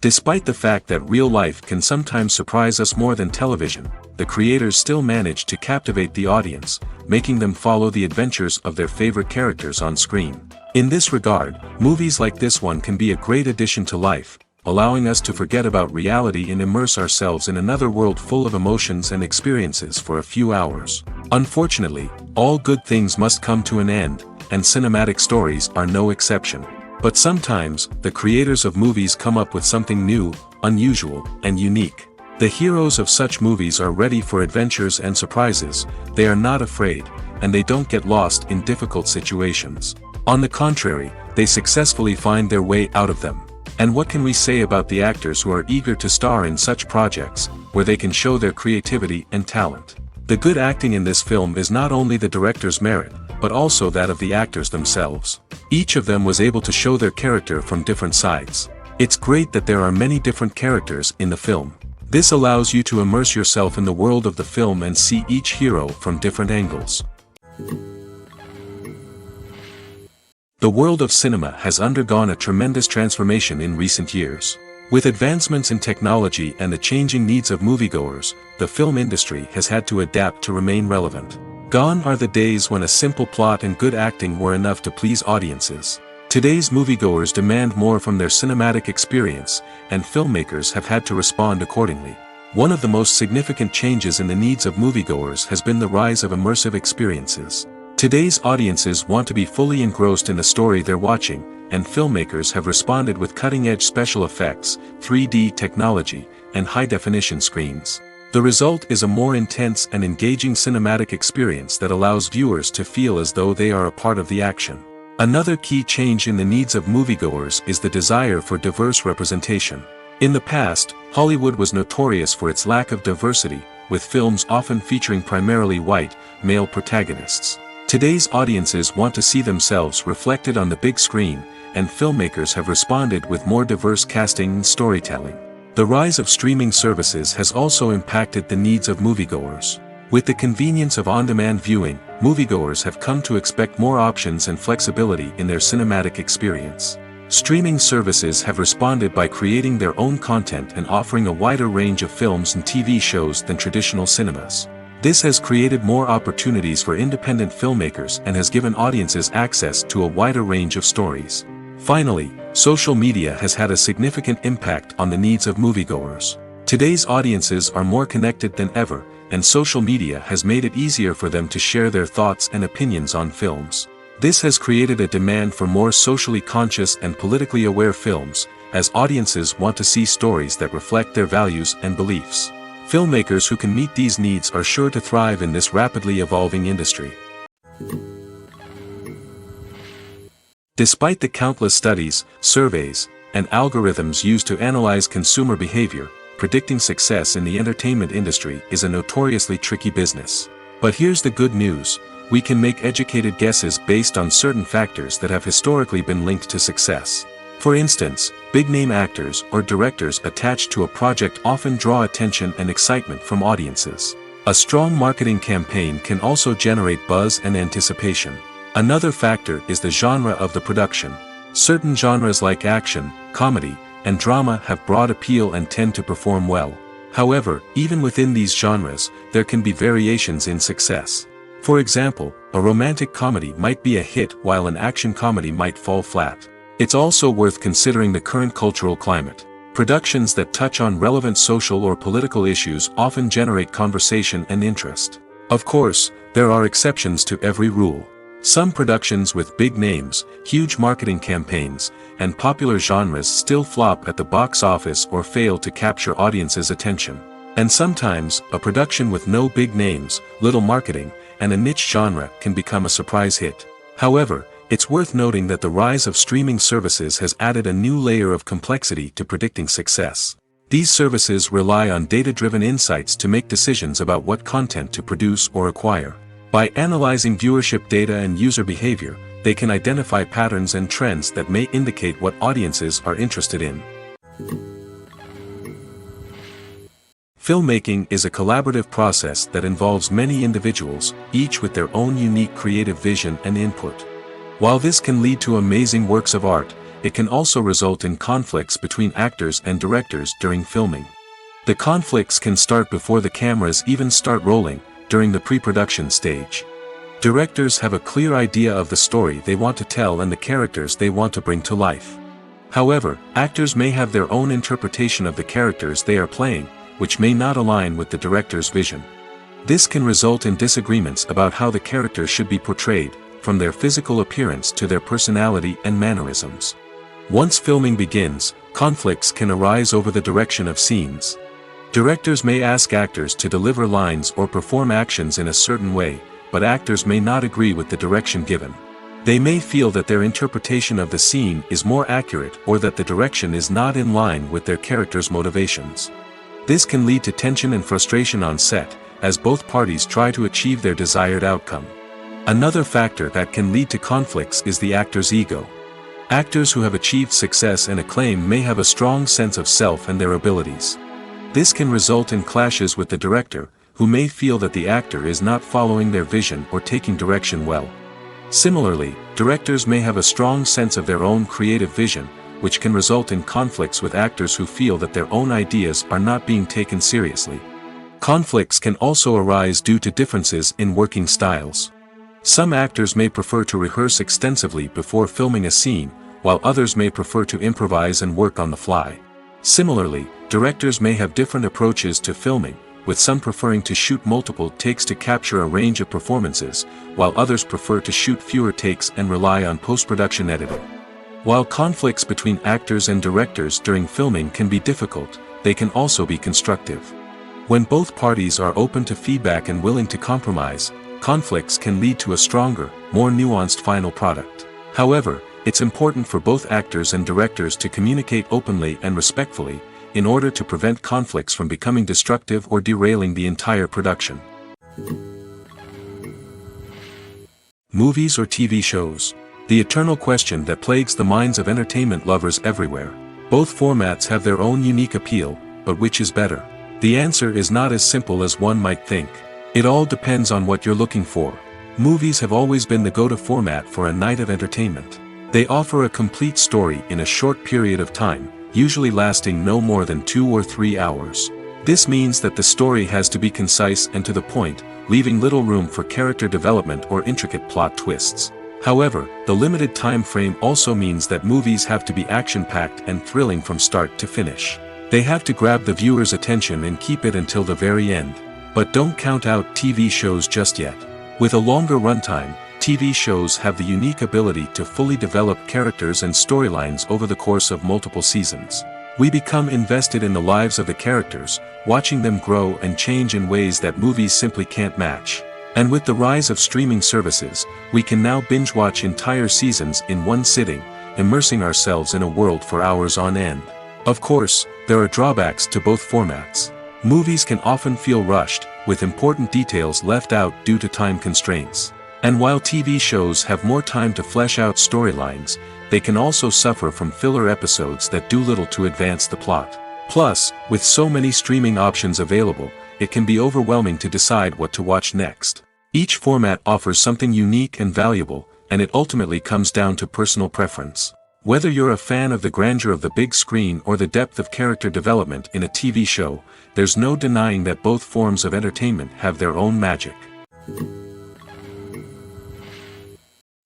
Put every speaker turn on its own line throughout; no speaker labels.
Despite the fact that real life can sometimes surprise us more than television, the creators still manage to captivate the audience, making them follow the adventures of their favorite characters on screen. In this regard, movies like this one can be a great addition to life, allowing us to forget about reality and immerse ourselves in another world full of emotions and experiences for a few hours. Unfortunately, all good things must come to an end, and cinematic stories are no exception. But sometimes, the creators of movies come up with something new, unusual, and unique. The heroes of such movies are ready for adventures and surprises, they are not afraid, and they don't get lost in difficult situations. On the contrary, they successfully find their way out of them. And what can we say about the actors who are eager to star in such projects, where they can show their creativity and talent? The good acting in this film is not only the director's merit, but also that of the actors themselves. Each of them was able to show their character from different sides. It's great that there are many different characters in the film. This allows you to immerse yourself in the world of the film and see each hero from different angles. The world of cinema has undergone a tremendous transformation in recent years. With advancements in technology and the changing needs of moviegoers, the film industry has had to adapt to remain relevant. Gone are the days when a simple plot and good acting were enough to please audiences. Today's moviegoers demand more from their cinematic experience, and filmmakers have had to respond accordingly. One of the most significant changes in the needs of moviegoers has been the rise of immersive experiences. Today's audiences want to be fully engrossed in the story they're watching, and filmmakers have responded with cutting-edge special effects, 3D technology, and high-definition screens. The result is a more intense and engaging cinematic experience that allows viewers to feel as though they are a part of the action. Another key change in the needs of moviegoers is the desire for diverse representation. In the past, Hollywood was notorious for its lack of diversity, with films often featuring primarily white, male protagonists. Today's audiences want to see themselves reflected on the big screen, and filmmakers have responded with more diverse casting and storytelling. The rise of streaming services has also impacted the needs of moviegoers. With the convenience of on-demand viewing, moviegoers have come to expect more options and flexibility in their cinematic experience. Streaming services have responded by creating their own content and offering a wider range of films and TV shows than traditional cinemas. This has created more opportunities for independent filmmakers and has given audiences access to a wider range of stories. Finally, social media has had a significant impact on the needs of moviegoers. Today's audiences are more connected than ever, and social media has made it easier for them to share their thoughts and opinions on films. This has created a demand for more socially conscious and politically aware films, as audiences want to see stories that reflect their values and beliefs. Filmmakers who can meet these needs are sure to thrive in this rapidly evolving industry. Despite the countless studies, surveys, and algorithms used to analyze consumer behavior, predicting success in the entertainment industry is a notoriously tricky business. But here's the good news: we can make educated guesses based on certain factors that have historically been linked to success. For instance, big-name actors or directors attached to a project often draw attention and excitement from audiences. A strong marketing campaign can also generate buzz and anticipation. Another factor is the genre of the production. Certain genres like action, comedy, and drama have broad appeal and tend to perform well. However, even within these genres, there can be variations in success. For example, a romantic comedy might be a hit while an action comedy might fall flat. It's also worth considering the current cultural climate. Productions that touch on relevant social or political issues often generate conversation and interest. Of course, there are exceptions to every rule. Some productions with big names, huge marketing campaigns, and popular genres still flop at the box office or fail to capture audiences' attention. And sometimes, a production with no big names, little marketing, and a niche genre can become a surprise hit. However, it's worth noting that the rise of streaming services has added a new layer of complexity to predicting success. These services rely on data-driven insights to make decisions about what content to produce or acquire. By analyzing viewership data and user behavior, they can identify patterns and trends that may indicate what audiences are interested in. Filmmaking is a collaborative process that involves many individuals, each with their own unique creative vision and input. While this can lead to amazing works of art, it can also result in conflicts between actors and directors during filming. The conflicts can start before the cameras even start rolling, during the pre-production stage. Directors have a clear idea of the story they want to tell and the characters they want to bring to life. However, actors may have their own interpretation of the characters they are playing, which may not align with the director's vision. This can result in disagreements about how the characters should be portrayed, from their physical appearance to their personality and mannerisms. Once filming begins, conflicts can arise over the direction of scenes. Directors may ask actors to deliver lines or perform actions in a certain way, but actors may not agree with the direction given. They may feel that their interpretation of the scene is more accurate or that the direction is not in line with their character's motivations. This can lead to tension and frustration on set, as both parties try to achieve their desired outcome. Another factor that can lead to conflicts is the actor's ego. Actors who have achieved success and acclaim may have a strong sense of self and their abilities. This can result in clashes with the director, who may feel that the actor is not following their vision or taking direction well. Similarly, directors may have a strong sense of their own creative vision, which can result in conflicts with actors who feel that their own ideas are not being taken seriously. Conflicts can also arise due to differences in working styles. Some actors may prefer to rehearse extensively before filming a scene, while others may prefer to improvise and work on the fly. Similarly, directors may have different approaches to filming, with some preferring to shoot multiple takes to capture a range of performances, while others prefer to shoot fewer takes and rely on post-production editing. While conflicts between actors and directors during filming can be difficult, they can also be constructive. When both parties are open to feedback and willing to compromise, conflicts can lead to a stronger, more nuanced final product. However, it's important for both actors and directors to communicate openly and respectfully, in order to prevent conflicts from becoming destructive or derailing the entire production. Movies or TV shows? The eternal question that plagues the minds of entertainment lovers everywhere. Both formats have their own unique appeal, but which is better? The answer is not as simple as one might think. It all depends on what you're looking for. Movies have always been the go-to format for a night of entertainment. They offer a complete story in a short period of time, usually lasting no more than 2 or 3 hours. This means that the story has to be concise and to the point, leaving little room for character development or intricate plot twists. However, the limited time frame also means that movies have to be action-packed and thrilling from start to finish. They have to grab the viewer's attention and keep it until the very end. But don't count out TV shows just yet. With a longer runtime, TV shows have the unique ability to fully develop characters and storylines over the course of multiple seasons. We become invested in the lives of the characters, watching them grow and change in ways that movies simply can't match. And with the rise of streaming services, we can now binge-watch entire seasons in one sitting, immersing ourselves in a world for hours on end. Of course, there are drawbacks to both formats. Movies can often feel rushed, with important details left out due to time constraints. And while TV shows have more time to flesh out storylines, they can also suffer from filler episodes that do little to advance the plot. Plus, with so many streaming options available, it can be overwhelming to decide what to watch next. Each format offers something unique and valuable, and it ultimately comes down to personal preference. Whether you're a fan of the grandeur of the big screen or the depth of character development in a TV show, there's no denying that both forms of entertainment have their own magic.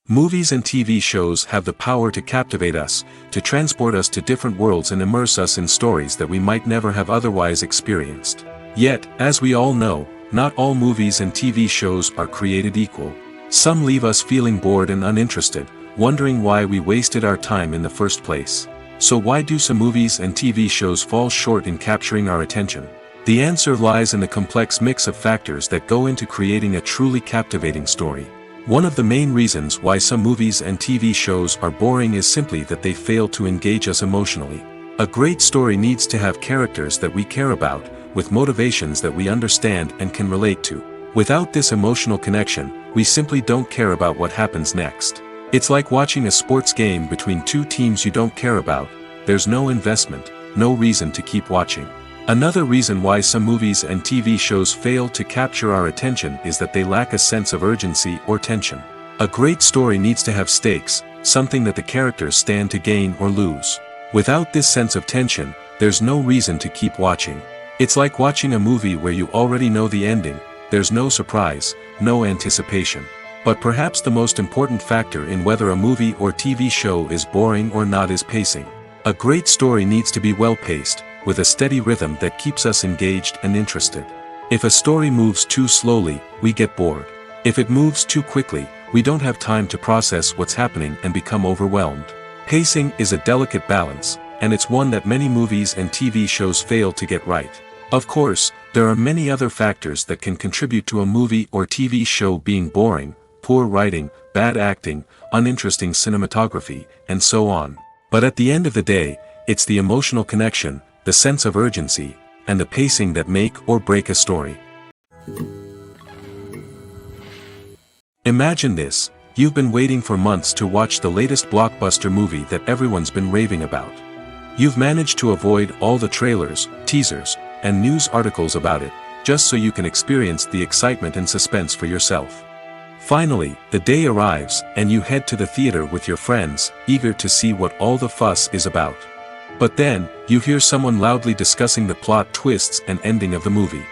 Movies and TV shows have the power to captivate us, to transport us to different worlds and immerse us in stories that we might never have otherwise experienced. Yet, as we all know, not all movies and TV shows are created equal. Some leave us feeling bored and uninterested, wondering why we wasted our time in the first place. So why do some movies and TV shows fall short in capturing our attention? The answer lies in the complex mix of factors that go into creating a truly captivating story. One of the main reasons why some movies and TV shows are boring is simply that they fail to engage us emotionally. A great story needs to have characters that we care about, with motivations that we understand and can relate to. Without this emotional connection, we simply don't care about what happens next. It's like watching a sports game between two teams you don't care about. There's no investment, no reason to keep watching. Another reason why some movies and TV shows fail to capture our attention is that they lack a sense of urgency or tension. A great story needs to have stakes, something that the characters stand to gain or lose. Without this sense of tension, there's no reason to keep watching. It's like watching a movie where you already know the ending, there's no surprise, no anticipation. But perhaps the most important factor in whether a movie or TV show is boring or not is pacing. A great story needs to be well paced, with a steady rhythm that keeps us engaged and interested. If a story moves too slowly, we get bored. If it moves too quickly, we don't have time to process what's happening and become overwhelmed. Pacing is a delicate balance, and it's one that many movies and TV shows fail to get right. Of course, there are many other factors that can contribute to a movie or TV show being boring: poor writing, bad acting, uninteresting cinematography, and so on. But at the end of the day, it's the emotional connection, the sense of urgency, and the pacing that make or break a story. Imagine this: you've been waiting for months to watch the latest blockbuster movie that everyone's been raving about. You've managed to avoid all the trailers, teasers, and news articles about it, just so you can experience the excitement and suspense for yourself. Finally, the day arrives, and you head to the theater with your friends, eager to see what all the fuss is about. But then, you hear someone loudly discussing the plot twists and ending of the movie.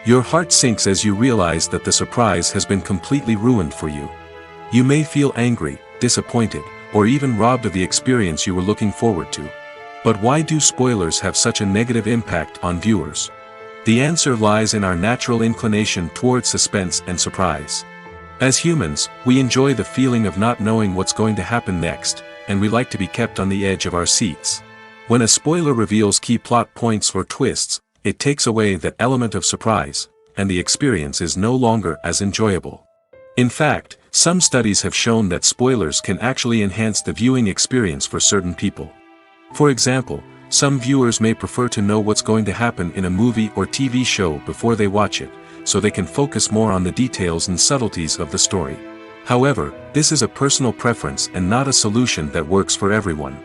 Your heart sinks as you realize that the surprise has been completely ruined for you. You may feel angry, disappointed, or even robbed of the experience you were looking forward to. But why do spoilers have such a negative impact on viewers? The answer lies in our natural inclination toward suspense and surprise. As humans, we enjoy the feeling of not knowing what's going to happen next, and we like to be kept on the edge of our seats. When a spoiler reveals key plot points or twists, it takes away that element of surprise, and the experience is no longer as enjoyable. In fact, some studies have shown that spoilers can actually enhance the viewing experience for certain people. For example, some viewers may prefer to know what's going to happen in a movie or TV show before they watch it, so they can focus more on the details and subtleties of the story. However, this is a personal preference and not a solution that works for everyone.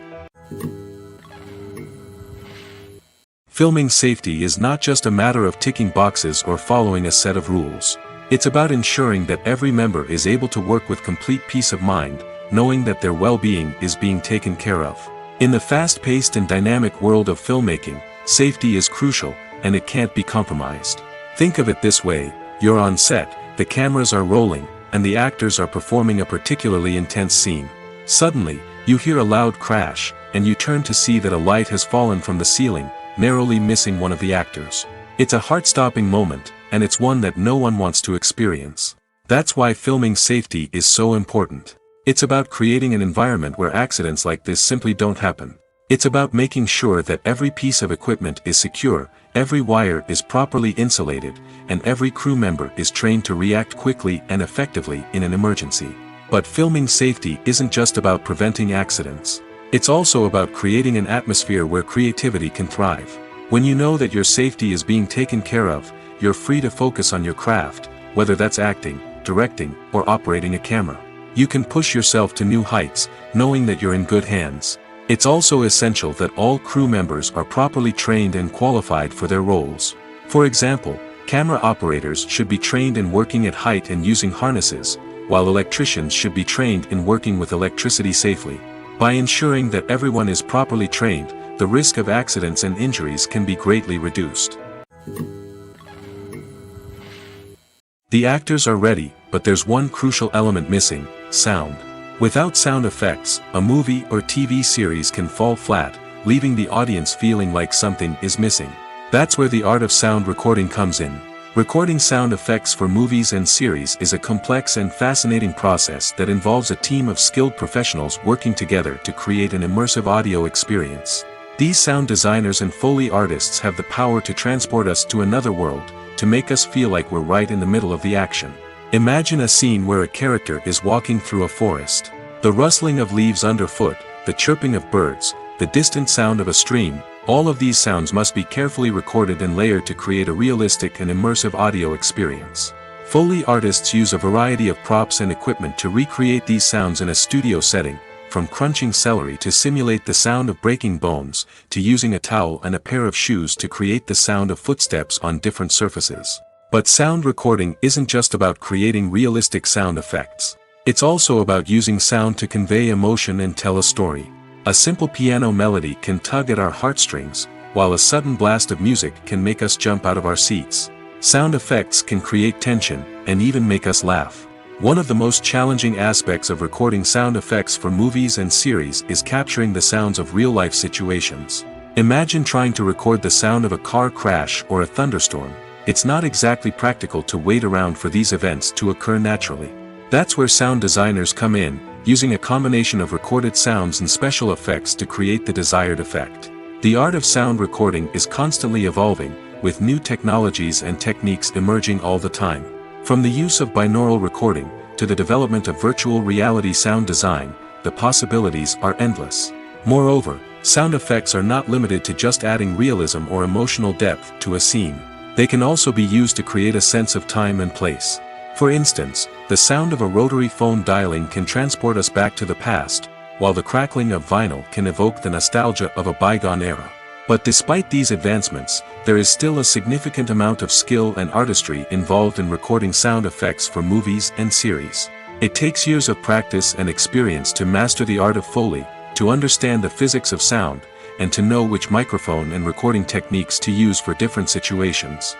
Filming safety is not just a matter of ticking boxes or following a set of rules. It's about ensuring that every member is able to work with complete peace of mind, knowing that their well-being is being taken care of. In the fast-paced and dynamic world of filmmaking, safety is crucial, and it can't be compromised. Think of it this way: you're on set, the cameras are rolling, and the actors are performing a particularly intense scene. Suddenly, you hear a loud crash, and you turn to see that a light has fallen from the ceiling, narrowly missing one of the actors. It's a heart-stopping moment, and it's one that no one wants to experience. That's why filming safety is so important. It's about creating an environment where accidents like this simply don't happen. It's about making sure that every piece of equipment is secure, every wire is properly insulated, and every crew member is trained to react quickly and effectively in an emergency. But filming safety isn't just about preventing accidents. It's also about creating an atmosphere where creativity can thrive. When you know that your safety is being taken care of, you're free to focus on your craft, whether that's acting, directing, or operating a camera. You can push yourself to new heights, knowing that you're in good hands. It's also essential that all crew members are properly trained and qualified for their roles. For example, camera operators should be trained in working at height and using harnesses, while electricians should be trained in working with electricity safely. By ensuring that everyone is properly trained, the risk of accidents and injuries can be greatly reduced. The actors are ready, but there's one crucial element missing: sound. Without sound effects, a movie or TV series can fall flat, leaving the audience feeling like something is missing. That's where the art of sound recording comes in. Recording sound effects for movies and series is a complex and fascinating process that involves a team of skilled professionals working together to create an immersive audio experience. These sound designers and Foley artists have the power to transport us to another world, to make us feel like we're right in the middle of the action. Imagine a scene where a character is walking through a forest. The rustling of leaves underfoot, the chirping of birds, the distant sound of a stream, all of these sounds must be carefully recorded and layered to create a realistic and immersive audio experience. Foley artists use a variety of props and equipment to recreate these sounds in a studio setting, from crunching celery to simulate the sound of breaking bones, to using a towel and a pair of shoes to create the sound of footsteps on different surfaces. But sound recording isn't just about creating realistic sound effects. It's also about using sound to convey emotion and tell a story. A simple piano melody can tug at our heartstrings, while a sudden blast of music can make us jump out of our seats. Sound effects can create tension, and even make us laugh. One of the most challenging aspects of recording sound effects for movies and series is capturing the sounds of real-life situations. Imagine trying to record the sound of a car crash or a thunderstorm. It's not exactly practical to wait around for these events to occur naturally. That's where sound designers come in, using a combination of recorded sounds and special effects to create the desired effect. The art of sound recording is constantly evolving, with new technologies and techniques emerging all the time. From the use of binaural recording, to the development of virtual reality sound design, the possibilities are endless. Moreover, sound effects are not limited to just adding realism or emotional depth to a scene. They can also be used to create a sense of time and place. For instance, the sound of a rotary phone dialing can transport us back to the past, while the crackling of vinyl can evoke the nostalgia of a bygone era. But despite these advancements, there is still a significant amount of skill and artistry involved in recording sound effects for movies and series. It takes years of practice and experience to master the art of Foley, to understand the physics of sound, and to know which microphone and recording techniques to use for different situations.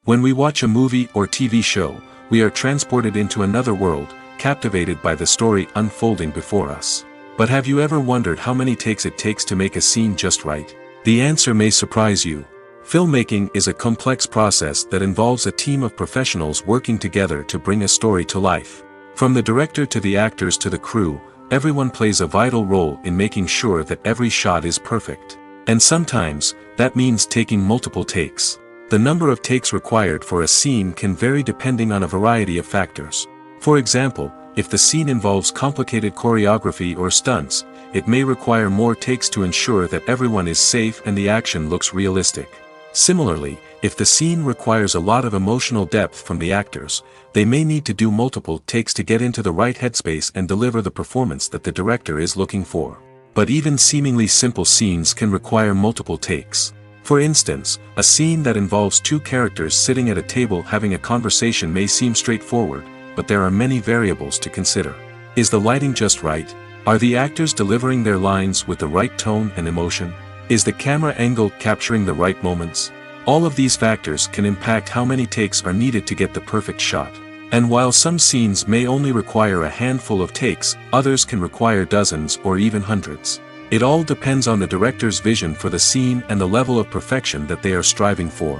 When we watch a movie or TV show, we are transported into another world, captivated by the story unfolding before us. But have you ever wondered how many takes it takes to make a scene just right? The answer may surprise you. Filmmaking is a complex process that involves a team of professionals working together to bring a story to life. From the director to the actors to the crew, everyone plays a vital role in making sure that every shot is perfect. And sometimes, that means taking multiple takes. The number of takes required for a scene can vary depending on a variety of factors. For example, if the scene involves complicated choreography or stunts, it may require more takes to ensure that everyone is safe and the action looks realistic. Similarly, if the scene requires a lot of emotional depth from the actors, they may need to do multiple takes to get into the right headspace and deliver the performance that the director is looking for. But even seemingly simple scenes can require multiple takes. For instance, a scene that involves two characters sitting at a table having a conversation may seem straightforward, but there are many variables to consider. Is the lighting just right? Are the actors delivering their lines with the right tone and emotion? Is the camera angle capturing the right moments? All of these factors can impact how many takes are needed to get the perfect shot. And while some scenes may only require a handful of takes, others can require dozens or even hundreds. It all depends on the director's vision for the scene and the level of perfection that they are striving for.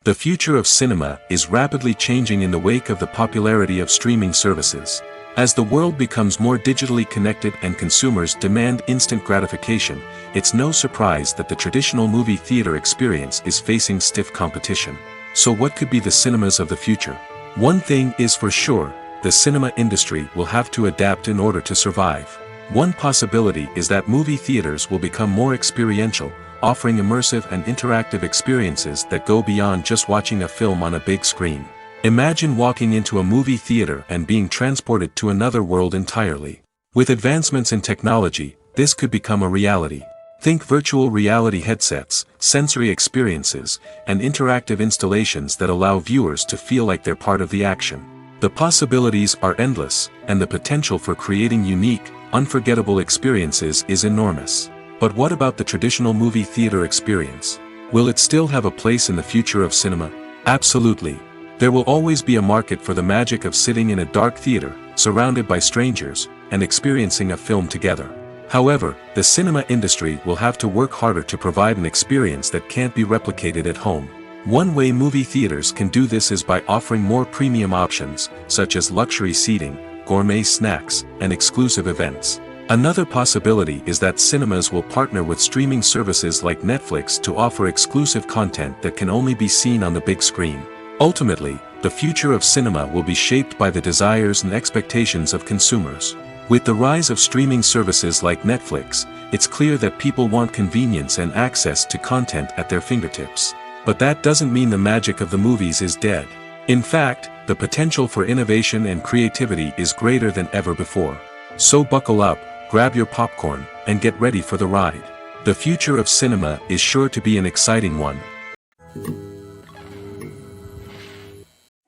The future of cinema is rapidly changing in the wake of the popularity of streaming services. As the world becomes more digitally connected and consumers demand instant gratification, it's no surprise that the traditional movie theater experience is facing stiff competition. So what could be the cinemas of the future? One thing is for sure, the cinema industry will have to adapt in order to survive. One possibility is that movie theaters will become more experiential, offering immersive and interactive experiences that go beyond just watching a film on a big screen. Imagine walking into a movie theater and being transported to another world entirely. With advancements in technology, this could become a reality. Think virtual reality headsets, sensory experiences, and interactive installations that allow viewers to feel like they're part of the action. The possibilities are endless, and the potential for creating unique, unforgettable experiences is enormous. But what about the traditional movie theater experience? Will it still have a place in the future of cinema? Absolutely. There will always be a market for the magic of sitting in a dark theater, surrounded by strangers, and experiencing a film together. However, the cinema industry will have to work harder to provide an experience that can't be replicated at home. One way movie theaters can do this is by offering more premium options, such as luxury seating, gourmet snacks, and exclusive events. Another possibility is that cinemas will partner with streaming services like Netflix to offer exclusive content that can only be seen on the big screen. Ultimately, the future of cinema will be shaped by the desires and expectations of consumers. With the rise of streaming services like Netflix, it's clear that people want convenience and access to content at their fingertips. But that doesn't mean the magic of the movies is dead. In fact, the potential for innovation and creativity is greater than ever before. So buckle up, grab your popcorn, and get ready for the ride. The future of cinema is sure to be an exciting one.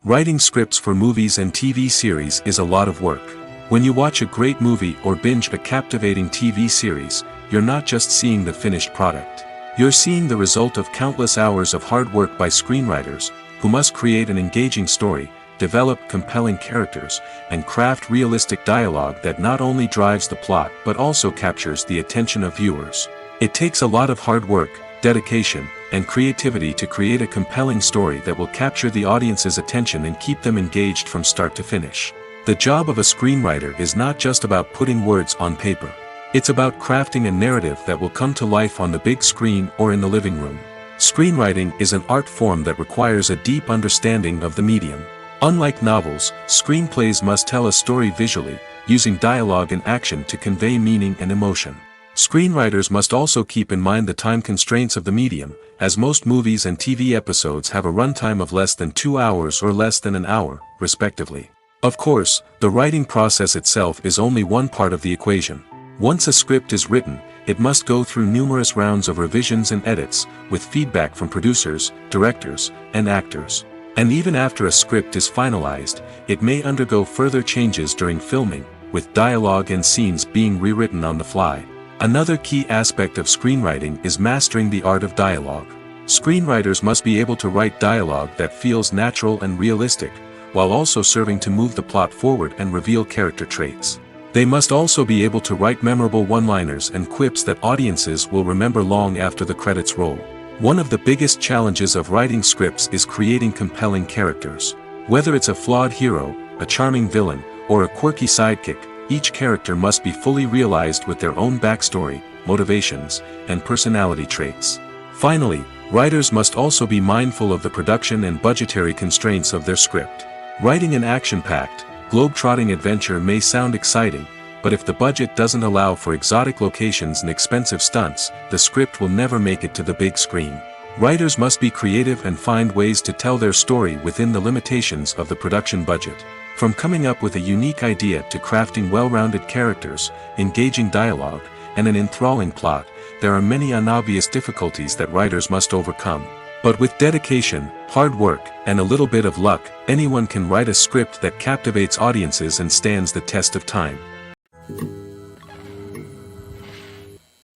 Writing scripts for movies and TV series is a lot of work. When you watch a great movie or binge a captivating TV series, you're not just seeing the finished product. You're seeing the result of countless hours of hard work by screenwriters, who must create an engaging story, develop compelling characters, and craft realistic dialogue that not only drives the plot but also captures the attention of viewers. It takes a lot of hard work, dedication, and creativity to create a compelling story that will capture the audience's attention and keep them engaged from start to finish. The job of a screenwriter is not just about putting words on paper. It's about crafting a narrative that will come to life on the big screen or in the living room. Screenwriting is an art form that requires a deep understanding of the medium. Unlike novels, screenplays must tell a story visually, using dialogue and action to convey meaning and emotion. Screenwriters must also keep in mind the time constraints of the medium, as most movies and TV episodes have a runtime of less than 2 hours or less than an hour, respectively. Of course, the writing process itself is only one part of the equation. Once a script is written, it must go through numerous rounds of revisions and edits, with feedback from producers, directors, and actors. And even after a script is finalized, it may undergo further changes during filming, with dialogue and scenes being rewritten on the fly. Another key aspect of screenwriting is mastering the art of dialogue. Screenwriters must be able to write dialogue that feels natural and realistic, while also serving to move the plot forward and reveal character traits. They must also be able to write memorable one-liners and quips that audiences will remember long after the credits roll. One of the biggest challenges of writing scripts is creating compelling characters. Whether it's a flawed hero, a charming villain, or a quirky sidekick, each character must be fully realized with their own backstory, motivations, and personality traits. Finally, writers must also be mindful of the production and budgetary constraints of their script. Writing an action-packed, globe-trotting adventure may sound exciting, but if the budget doesn't allow for exotic locations and expensive stunts, the script will never make it to the big screen. Writers must be creative and find ways to tell their story within the limitations of the production budget. From coming up with a unique idea to crafting well-rounded characters, engaging dialogue, and an enthralling plot, there are many unobvious difficulties that writers must overcome. But with dedication, hard work, and a little bit of luck, anyone can write a script that captivates audiences and stands the test of time.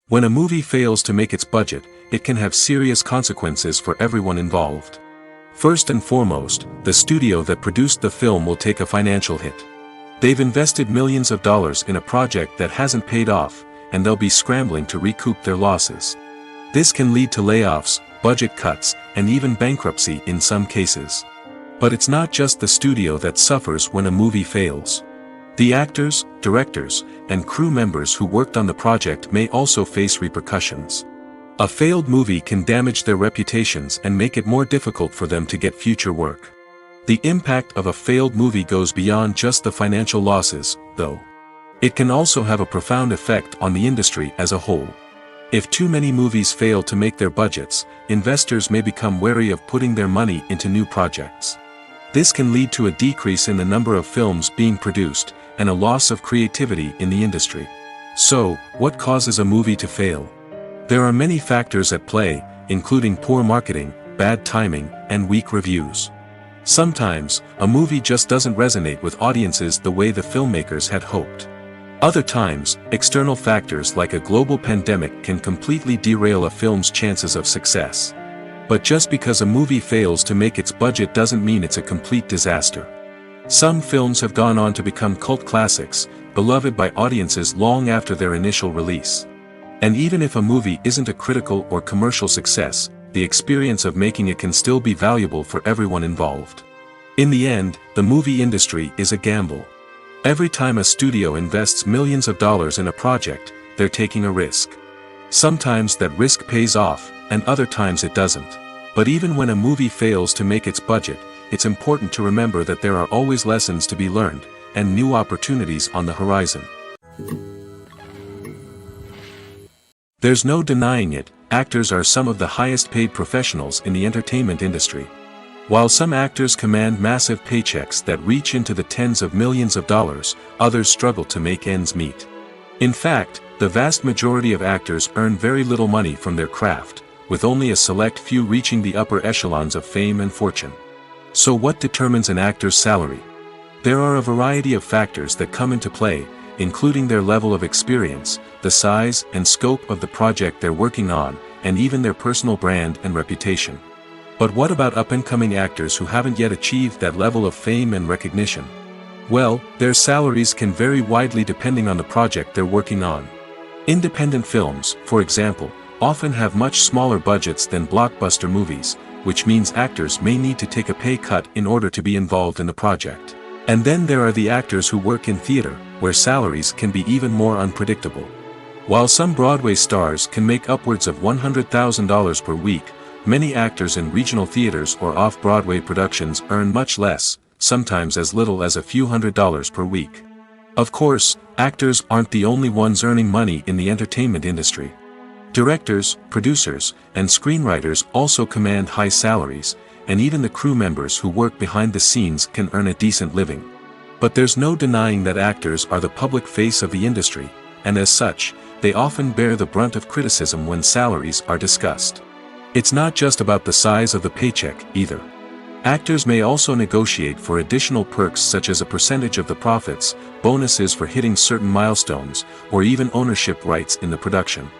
When a movie fails to make its budget, it can have serious consequences for everyone involved. First and foremost, the studio that produced the film will take a financial hit. They've invested millions of dollars in a project that hasn't paid off, and they'll be scrambling to recoup their losses. This can lead to layoffs, budget cuts, and even bankruptcy in some cases. But it's not just the studio that suffers when a movie fails. The actors, directors, and crew members who worked on the project may also face repercussions. A failed movie can damage their reputations and make it more difficult for them to get future work. The impact of a failed movie goes beyond just the financial losses, though. It can also have a profound effect on the industry as a whole. If too many movies fail to make their budgets, investors may become wary of putting their money into new projects. This can lead to a decrease in the number of films being produced, and a loss of creativity in the industry. So, what causes a movie to fail? There are many factors at play, including poor marketing, bad timing, and weak reviews. Sometimes, a movie just doesn't resonate with audiences the way the filmmakers had hoped. Other times, external factors like a global pandemic can completely derail a film's chances of success. But just because a movie fails to make its budget doesn't mean it's a complete disaster. Some films have gone on to become cult classics, beloved by audiences long after their initial release. And even if a movie isn't a critical or commercial success, the experience of making it can still be valuable for everyone involved. In the end, the movie industry is a gamble. Every time a studio invests millions of dollars in a project, they're taking a risk. Sometimes that risk pays off, and other times it doesn't. But even when a movie fails to make its budget, it's important to remember that there are always lessons to be learned, and new opportunities on the horizon. There's no denying it, actors are some of the highest paid professionals in the entertainment industry. While some actors command massive paychecks that reach into the tens of millions of dollars, others struggle to make ends meet. In fact, the vast majority of actors earn very little money from their craft, with only a select few reaching the upper echelons of fame and fortune. So what determines an actor's salary? There are a variety of factors that come into play, including their level of experience, the size and scope of the project they're working on, and even their personal brand and reputation. But what about up-and-coming actors who haven't yet achieved that level of fame and recognition? Well, their salaries can vary widely depending on the project they're working on. Independent films, for example, often have much smaller budgets than blockbuster movies, which means actors may need to take a pay cut in order to be involved in the project. And then there are the actors who work in theater, where salaries can be even more unpredictable. While some Broadway stars can make upwards of $100,000 per week, many actors in regional theaters or off-Broadway productions earn much less, sometimes as little as a few $100s per week. Of course, actors aren't the only ones earning money in the entertainment industry. Directors, producers, and screenwriters also command high salaries, and even the crew members who work behind the scenes can earn a decent living. But there's no denying that actors are the public face of the industry, and as such, they often bear the brunt of criticism when salaries are discussed. It's not just about the size of the paycheck, either. Actors may also negotiate for additional perks such as a percentage of the profits, bonuses for hitting certain milestones, or even ownership rights in the production.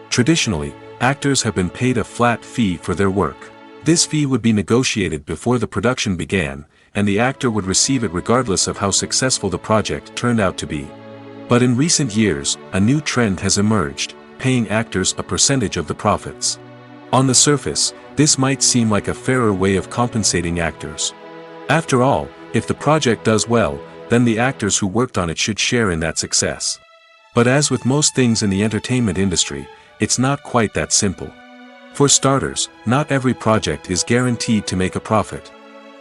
Traditionally, actors have been paid a flat fee for their work. This fee would be negotiated before the production began, and the actor would receive it regardless of how successful the project turned out to be. But in recent years, a new trend has emerged, paying actors a percentage of the profits. On the surface, this might seem like a fairer way of compensating actors. After all, if the project does well, then the actors who worked on it should share in that success. But as with most things in the entertainment industry, it's not quite that simple. For starters, not every project is guaranteed to make a profit.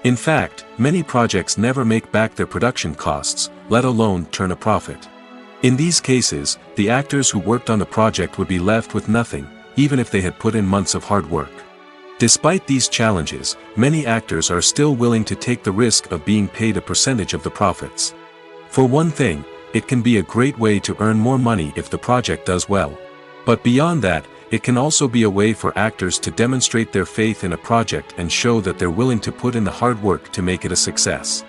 In fact, many projects never make back their production costs, let alone turn a profit. In these cases, the actors who worked on the project would be left with nothing, even if they had put in months of hard work. Despite these challenges, many actors are still willing to take the risk of being paid a percentage of the profits. For one thing, it can be a great way to earn more money if the project does well. But beyond that, it can also be a way for actors to demonstrate their faith in a project and show that they're willing to put in the hard work to make it a success.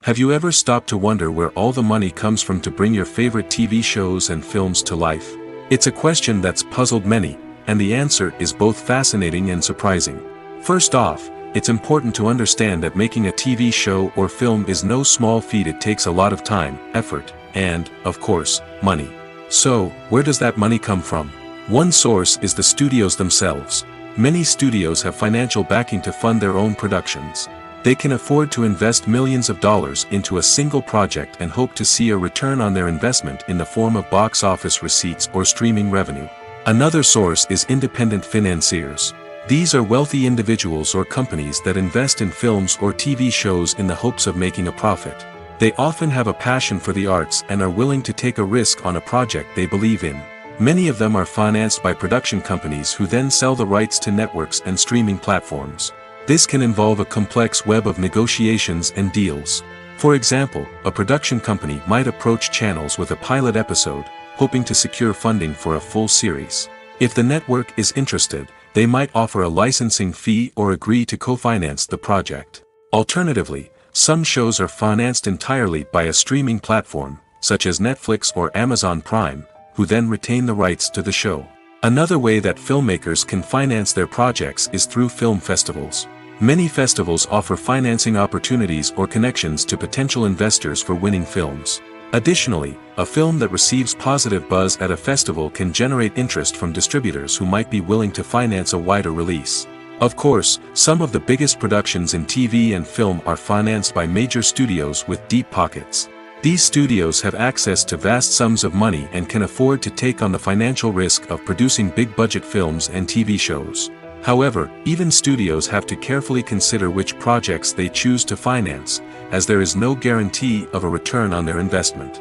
Have you ever stopped to wonder where all the money comes from to bring your favorite TV shows and films to life? It's a question that's puzzled many, and the answer is both fascinating and surprising. First off, it's important to understand that making a TV show or film is no small feat. It takes a lot of time, effort, and, of course, money. So, where does that money come from? One source is the studios themselves. Many studios have financial backing to fund their own productions. They can afford to invest millions of dollars into a single project and hope to see a return on their investment in the form of box office receipts or streaming revenue. Another source is independent financiers. These are wealthy individuals or companies that invest in films or TV shows in the hopes of making a profit. They often have a passion for the arts and are willing to take a risk on a project they believe in. Many of them are financed by production companies who then sell the rights to networks and streaming platforms. This can involve a complex web of negotiations and deals. For example, a production company might approach channels with a pilot episode, hoping to secure funding for a full series. If the network is interested, they might offer a licensing fee or agree to co-finance the project. Alternatively, some shows are financed entirely by a streaming platform, such as Netflix or Amazon Prime, who then retain the rights to the show. Another way that filmmakers can finance their projects is through film festivals. Many festivals offer financing opportunities or connections to potential investors for winning films. Additionally, a film that receives positive buzz at a festival can generate interest from distributors who might be willing to finance a wider release. Of course, some of the biggest productions in TV and film are financed by major studios with deep pockets. These studios have access to vast sums of money and can afford to take on the financial risk of producing big-budget films and TV shows. However, even studios have to carefully consider which projects they choose to finance, as there is no guarantee of a return on their investment.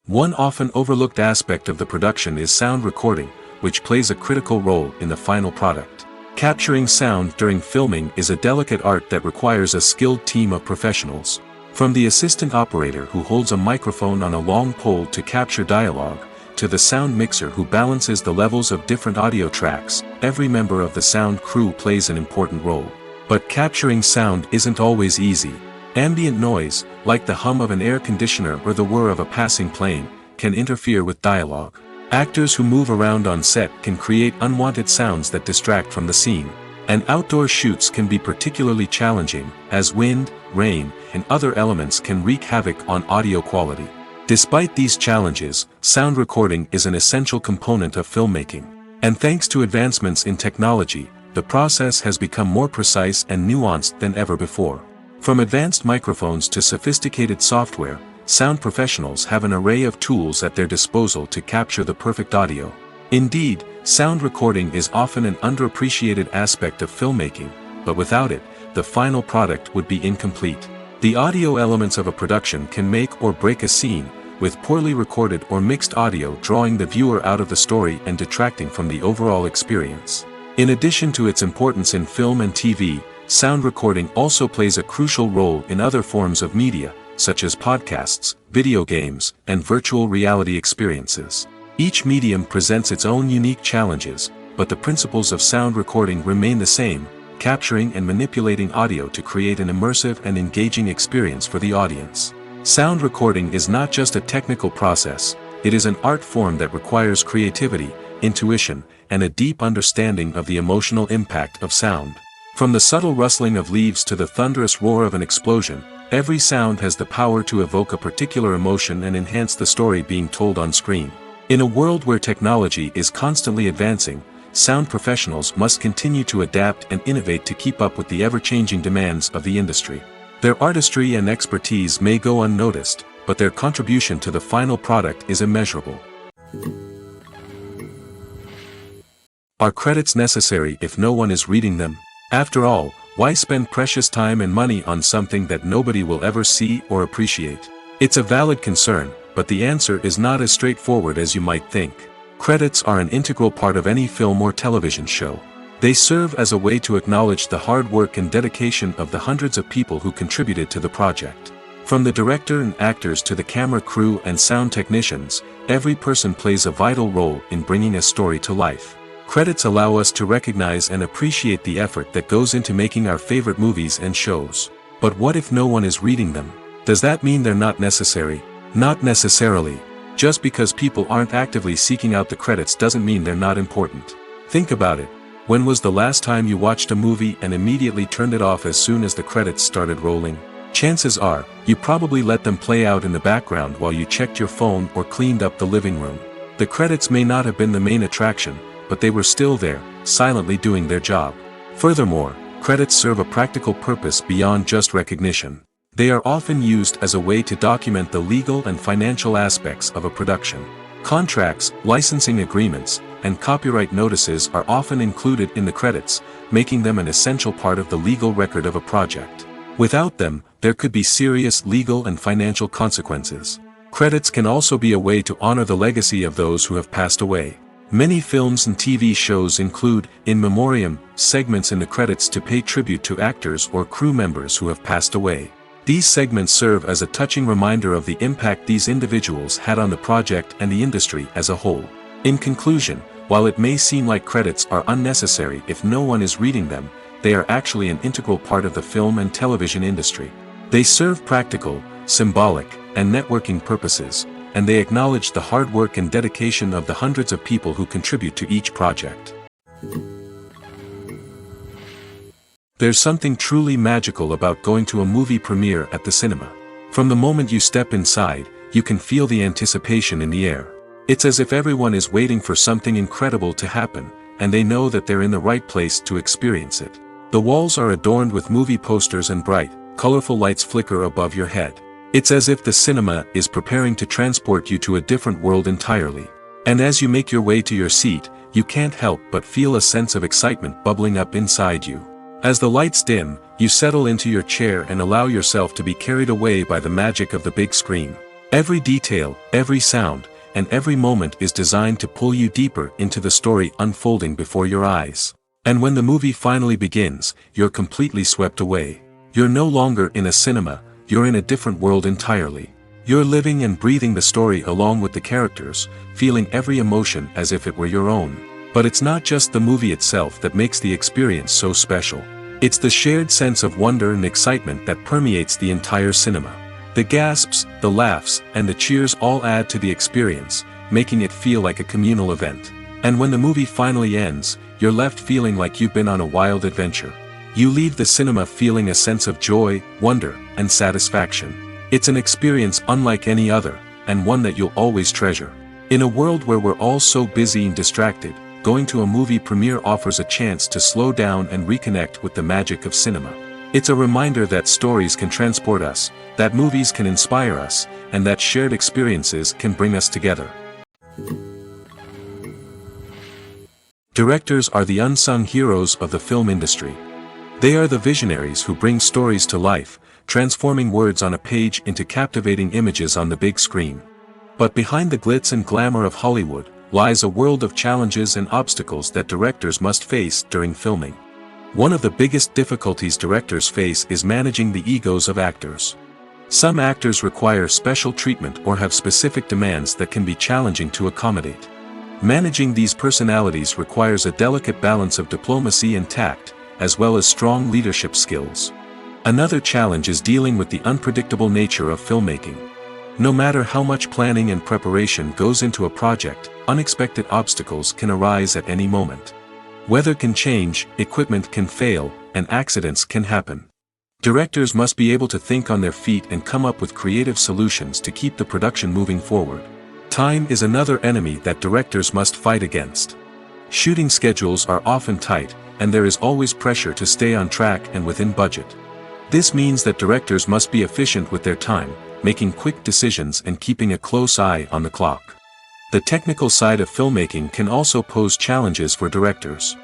One often overlooked aspect of the production is sound recording, which plays a critical role in the final product. Capturing sound during filming is a delicate art that requires a skilled team of professionals. From the assistant operator who holds a microphone on a long pole to capture dialogue, to the sound mixer who balances the levels of different audio tracks, every member of the sound crew plays an important role. But capturing sound isn't always easy. Ambient noise, like the hum of an air conditioner or the whir of a passing plane, can interfere with dialogue. Actors who move around on set can create unwanted sounds that distract from the scene. And outdoor shoots can be particularly challenging, as wind, rain, and other elements can wreak havoc on audio quality. Despite these challenges, sound recording is an essential component of filmmaking. And thanks to advancements in technology, the process has become more precise and nuanced than ever before. From advanced microphones to sophisticated software, sound professionals have an array of tools at their disposal to capture the perfect audio. Indeed, sound recording is often an underappreciated aspect of filmmaking, but without it, the final product would be incomplete. The audio elements of a production can make or break a scene, with poorly recorded or mixed audio drawing the viewer out of the story and detracting from the overall experience. In addition to its importance in film and TV, sound recording also plays a crucial role in other forms of media, such as podcasts, video games, and virtual reality experiences. Each medium presents its own unique challenges, but the principles of sound recording remain the same, capturing and manipulating audio to create an immersive and engaging experience for the audience. Sound recording is not just a technical process, it is an art form that requires creativity, intuition, and a deep understanding of the emotional impact of sound. From the subtle rustling of leaves to the thunderous roar of an explosion, every sound has the power to evoke a particular emotion and enhance the story being told on screen. In a world where technology is constantly advancing, sound professionals must continue to adapt and innovate to keep up with the ever-changing demands of the industry. Their artistry and expertise may go unnoticed, but their contribution to the final product is immeasurable. Are credits necessary if no one is reading them? After all, why spend precious time and money on something that nobody will ever see or appreciate? It's a valid concern, but the answer is not as straightforward as you might think. Credits are an integral part of any film or television show. They serve as a way to acknowledge the hard work and dedication of the hundreds of people who contributed to the project. From the director and actors to the camera crew and sound technicians, every person plays a vital role in bringing a story to life. Credits allow us to recognize and appreciate the effort that goes into making our favorite movies and shows. But what if no one is reading them? Does that mean they're not necessary? Not necessarily. Just because people aren't actively seeking out the credits doesn't mean they're not important. Think about it. When was the last time you watched a movie and immediately turned it off as soon as the credits started rolling? Chances are, you probably let them play out in the background while you checked your phone or cleaned up the living room. The credits may not have been the main attraction, but they were still there, silently doing their job. Furthermore, credits serve a practical purpose beyond just recognition. They are often used as a way to document the legal and financial aspects of a production. Contracts, licensing agreements, and copyright notices are often included in the credits, making them an essential part of the legal record of a project. Without them, there could be serious legal and financial consequences. Credits can also be a way to honor the legacy of those who have passed away. Many films and TV shows include, in memoriam, segments in the credits to pay tribute to actors or crew members who have passed away. These segments serve as a touching reminder of the impact these individuals had on the project and the industry as a whole. In conclusion, while it may seem like credits are unnecessary if no one is reading them, they are actually an integral part of the film and television industry. They serve practical, symbolic, and networking purposes, and they acknowledge the hard work and dedication of the hundreds of people who contribute to each project. There's something truly magical about going to a movie premiere at the cinema. From the moment you step inside, you can feel the anticipation in the air. It's as if everyone is waiting for something incredible to happen, and they know that they're in the right place to experience it. The walls are adorned with movie posters and bright, colorful lights flicker above your head. It's as if the cinema is preparing to transport you to a different world entirely. And as you make your way to your seat, you can't help but feel a sense of excitement bubbling up inside you. As the lights dim, you settle into your chair and allow yourself to be carried away by the magic of the big screen. Every detail, every sound, and every moment is designed to pull you deeper into the story unfolding before your eyes. And when the movie finally begins, you're completely swept away. You're no longer in a cinema, you're in a different world entirely. You're living and breathing the story along with the characters, feeling every emotion as if it were your own. But it's not just the movie itself that makes the experience so special. It's the shared sense of wonder and excitement that permeates the entire cinema. The gasps, the laughs, and the cheers all add to the experience, making it feel like a communal event. And when the movie finally ends, you're left feeling like you've been on a wild adventure. You leave the cinema feeling a sense of joy, wonder, and satisfaction. It's an experience unlike any other, and one that you'll always treasure. In a world where we're all so busy and distracted, going to a movie premiere offers a chance to slow down and reconnect with the magic of cinema. It's a reminder that stories can transport us, that movies can inspire us, and that shared experiences can bring us together. Directors are the unsung heroes of the film industry. They are the visionaries who bring stories to life, transforming words on a page into captivating images on the big screen. But behind the glitz and glamour of Hollywood, lies a world of challenges and obstacles that directors must face during filming. One of the biggest difficulties directors face is managing the egos of actors. Some actors require special treatment or have specific demands that can be challenging to accommodate. Managing these personalities requires a delicate balance of diplomacy and tact, as well as strong leadership skills. Another challenge is dealing with the unpredictable nature of filmmaking. No matter how much planning and preparation goes into a project, unexpected obstacles can arise at any moment. Weather can change, equipment can fail, and accidents can happen. Directors must be able to think on their feet and come up with creative solutions to keep the production moving forward. Time is another enemy that directors must fight against. Shooting schedules are often tight, and there is always pressure to stay on track and within budget. This means that directors must be efficient with their time, making quick decisions and keeping a close eye on the clock. The technical side of filmmaking can also pose challenges for directors.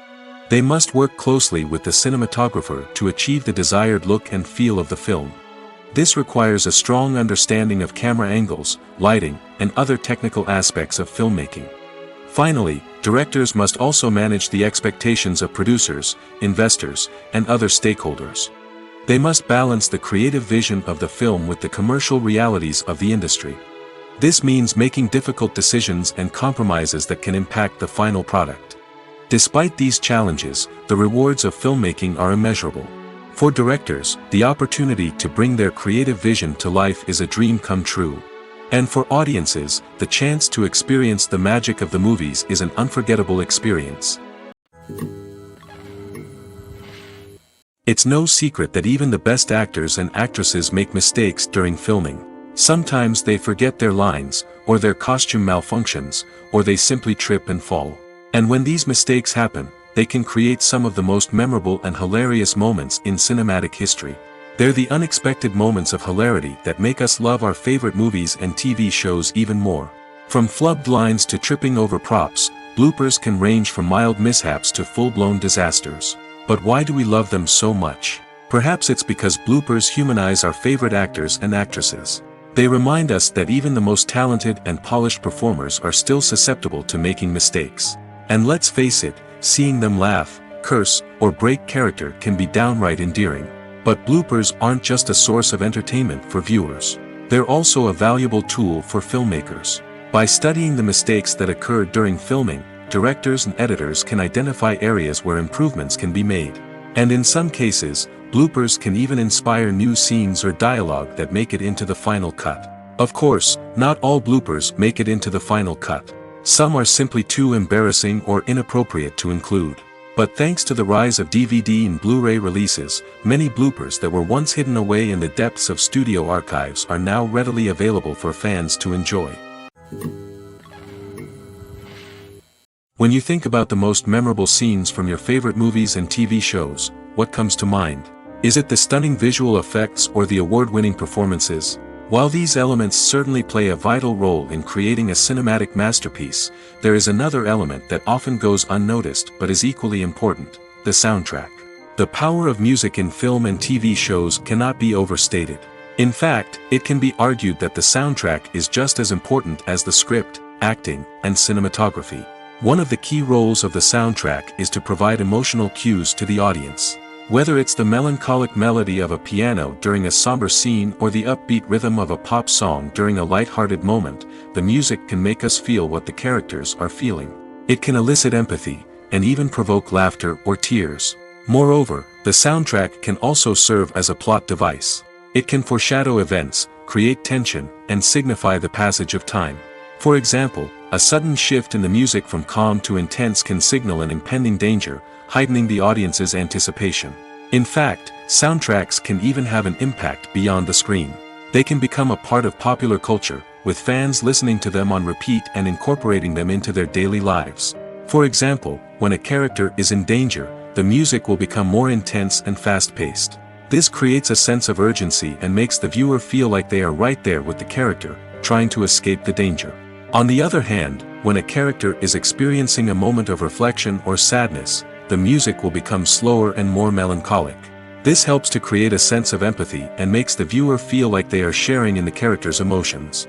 They must work closely with the cinematographer to achieve the desired look and feel of the film. This requires a strong understanding of camera angles, lighting, and other technical aspects of filmmaking. Finally, directors must also manage the expectations of producers, investors, and other stakeholders. They must balance the creative vision of the film with the commercial realities of the industry. This means making difficult decisions and compromises that can impact the final product. Despite these challenges, the rewards of filmmaking are immeasurable. For directors, the opportunity to bring their creative vision to life is a dream come true. And for audiences, the chance to experience the magic of the movies is an unforgettable experience. It's no secret that even the best actors and actresses make mistakes during filming. Sometimes they forget their lines, or their costume malfunctions, or they simply trip and fall. And when these mistakes happen, they can create some of the most memorable and hilarious moments in cinematic history. They're the unexpected moments of hilarity that make us love our favorite movies and TV shows even more. From flubbed lines to tripping over props, bloopers can range from mild mishaps to full-blown disasters. But why do we love them so much? Perhaps it's because bloopers humanize our favorite actors and actresses. They remind us that even the most talented and polished performers are still susceptible to making mistakes. And let's face it, seeing them laugh, curse, or break character can be downright endearing. But bloopers aren't just a source of entertainment for viewers. They're also a valuable tool for filmmakers. By studying the mistakes that occurred during filming, directors and editors can identify areas where improvements can be made. And in some cases, bloopers can even inspire new scenes or dialogue that make it into the final cut. Of course, not all bloopers make it into the final cut. Some are simply too embarrassing or inappropriate to include. But thanks to the rise of DVD and Blu-ray releases, many bloopers that were once hidden away in the depths of studio archives are now readily available for fans to enjoy. When you think about the most memorable scenes from your favorite movies and TV shows, what comes to mind? Is it the stunning visual effects or the award-winning performances? While these elements certainly play a vital role in creating a cinematic masterpiece, there is another element that often goes unnoticed but is equally important: the soundtrack. The power of music in film and TV shows cannot be overstated. In fact, it can be argued that the soundtrack is just as important as the script, acting, and cinematography. One of the key roles of the soundtrack is to provide emotional cues to the audience. Whether it's the melancholic melody of a piano during a somber scene or the upbeat rhythm of a pop song during a light-hearted moment, the music can make us feel what the characters are feeling. It can elicit empathy, and even provoke laughter or tears. Moreover, the soundtrack can also serve as a plot device. It can foreshadow events, create tension, and signify the passage of time. For example, a sudden shift in the music from calm to intense can signal an impending danger, heightening the audience's anticipation. In fact, soundtracks can even have an impact beyond the screen. They can become a part of popular culture, with fans listening to them on repeat and incorporating them into their daily lives. For example, when a character is in danger, the music will become more intense and fast-paced. This creates a sense of urgency and makes the viewer feel like they are right there with the character, trying to escape the danger. On the other hand, when a character is experiencing a moment of reflection or sadness, the music will become slower and more melancholic. This helps to create a sense of empathy and makes the viewer feel like they are sharing in the character's emotions.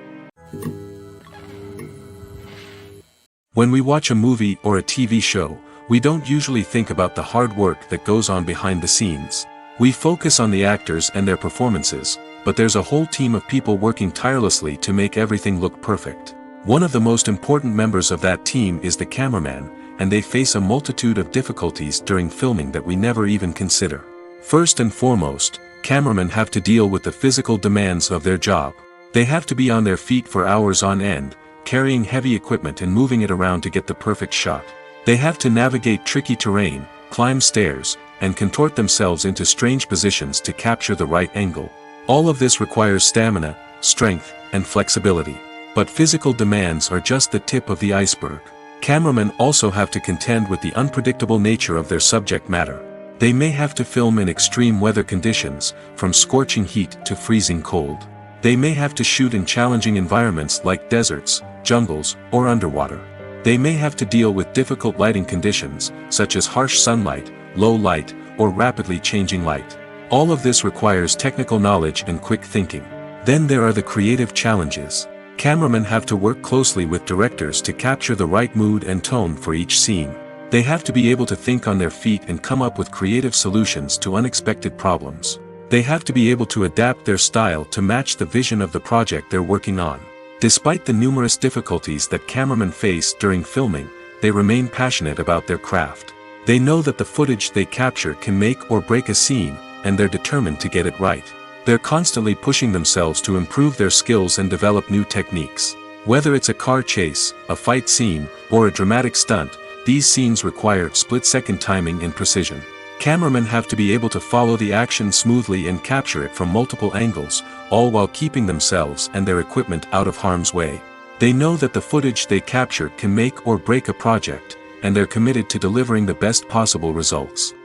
When we watch a movie or a TV show, we don't usually think about the hard work that goes on behind the scenes. We focus on the actors and their performances, but there's a whole team of people working tirelessly to make everything look perfect. One of the most important members of that team is the cameraman, and they face a multitude of difficulties during filming that we never even consider. First and foremost, cameramen have to deal with the physical demands of their job. They have to be on their feet for hours on end, carrying heavy equipment and moving it around to get the perfect shot. They have to navigate tricky terrain, climb stairs, and contort themselves into strange positions to capture the right angle. All of this requires stamina, strength, and flexibility. But physical demands are just the tip of the iceberg. Cameramen also have to contend with the unpredictable nature of their subject matter. They may have to film in extreme weather conditions, from scorching heat to freezing cold. They may have to shoot in challenging environments like deserts, jungles, or underwater. They may have to deal with difficult lighting conditions, such as harsh sunlight, low light, or rapidly changing light. All of this requires technical knowledge and quick thinking. Then there are the creative challenges. Cameramen have to work closely with directors to capture the right mood and tone for each scene. They have to be able to think on their feet and come up with creative solutions to unexpected problems. They have to be able to adapt their style to match the vision of the project they're working on. Despite the numerous difficulties that cameramen face during filming, they remain passionate about their craft. They know that the footage they capture can make or break a scene, and they're determined to get it right. They're constantly pushing themselves to improve their skills and develop new techniques. Whether it's a car chase, a fight scene, or a dramatic stunt, these scenes require split-second timing and precision. Cameramen have to be able to follow the action smoothly and capture it from multiple angles, all while keeping themselves and their equipment out of harm's way. They know that the footage they capture can make or break a project, and they're committed to delivering the best possible results.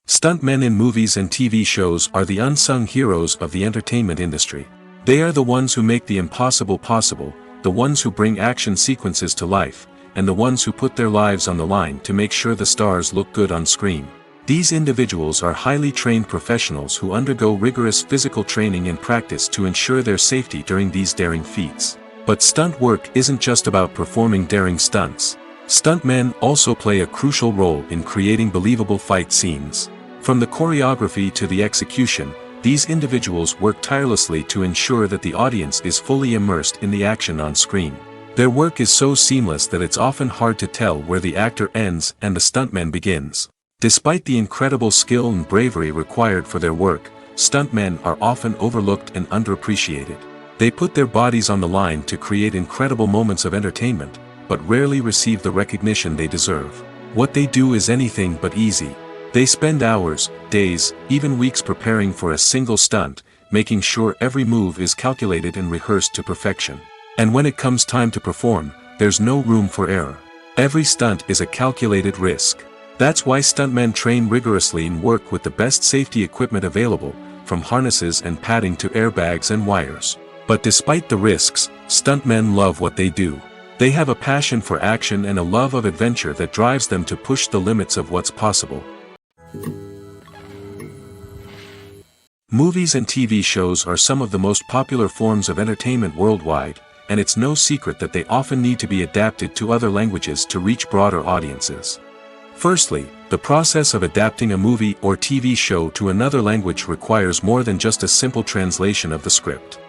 Stuntmen in movies and TV shows are the unsung heroes of the entertainment industry. They are the ones who make the impossible possible, the ones who bring action sequences to life, and the ones who put their lives on the line to make sure the stars look good on screen. These individuals are highly trained professionals who undergo rigorous physical training and practice to ensure their safety during these daring feats. But stunt work isn't just about performing daring stunts. Stuntmen also play a crucial role in creating believable fight scenes. From the choreography to the execution, these individuals work tirelessly to ensure that the audience is fully immersed in the action on screen. Their work is so seamless that it's often hard to tell where the actor ends and the stuntman begins. Despite the incredible skill and bravery required for their work, stuntmen are often overlooked and underappreciated. They put their bodies on the line to create incredible moments of entertainment, but rarely receive the recognition they deserve. What they do is anything but easy. They spend hours, days, even weeks preparing for a single stunt, making sure every move is calculated and rehearsed to perfection. And when it comes time to perform, there's no room for error. Every stunt is a calculated risk. That's why stuntmen train rigorously and work with the best safety equipment available, from harnesses and padding to airbags and wires. But despite the risks, stuntmen love what they do. They have a passion for action and a love of adventure that drives them to push the limits of what's possible. Movies and TV shows are some of the most popular forms of entertainment worldwide, and it's no secret that they often need to be adapted to other languages to reach broader audiences. Firstly, the process of adapting a movie or TV show to another language requires more than just a simple translation of the script.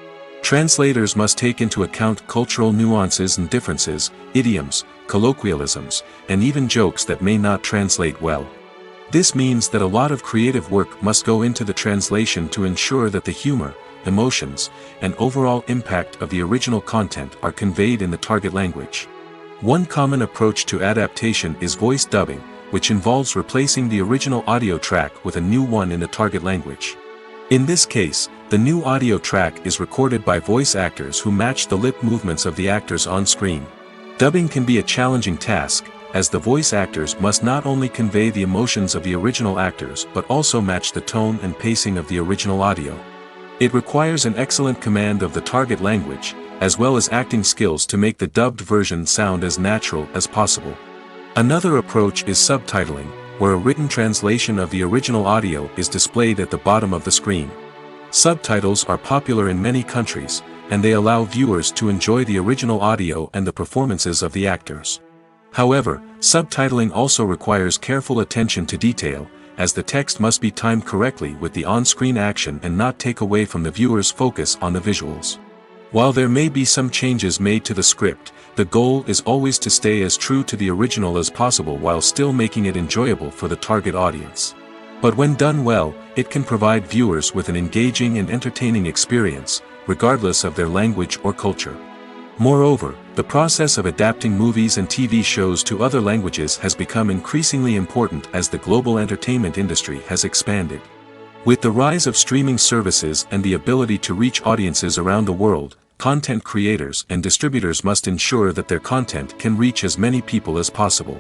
Translators must take into account cultural nuances and differences, idioms, colloquialisms, and even jokes that may not translate well. This means that a lot of creative work must go into the translation to ensure that the humor, emotions, and overall impact of the original content are conveyed in the target language. One common approach to adaptation is voice dubbing, which involves replacing the original audio track with a new one in the target language. In this case, the new audio track is recorded by voice actors who match the lip movements of the actors on screen. Dubbing can be a challenging task, as the voice actors must not only convey the emotions of the original actors but also match the tone and pacing of the original audio. It requires an excellent command of the target language, as well as acting skills to make the dubbed version sound as natural as possible. Another approach is subtitling, where a written translation of the original audio is displayed at the bottom of the screen. Subtitles are popular in many countries, and they allow viewers to enjoy the original audio and the performances of the actors. However, subtitling also requires careful attention to detail, as the text must be timed correctly with the on-screen action and not take away from the viewer's focus on the visuals. While there may be some changes made to the script, the goal is always to stay as true to the original as possible while still making it enjoyable for the target audience. But when done well, it can provide viewers with an engaging and entertaining experience, regardless of their language or culture. Moreover, the process of adapting movies and TV shows to other languages has become increasingly important as the global entertainment industry has expanded. With the rise of streaming services and the ability to reach audiences around the world, content creators and distributors must ensure that their content can reach as many people as possible.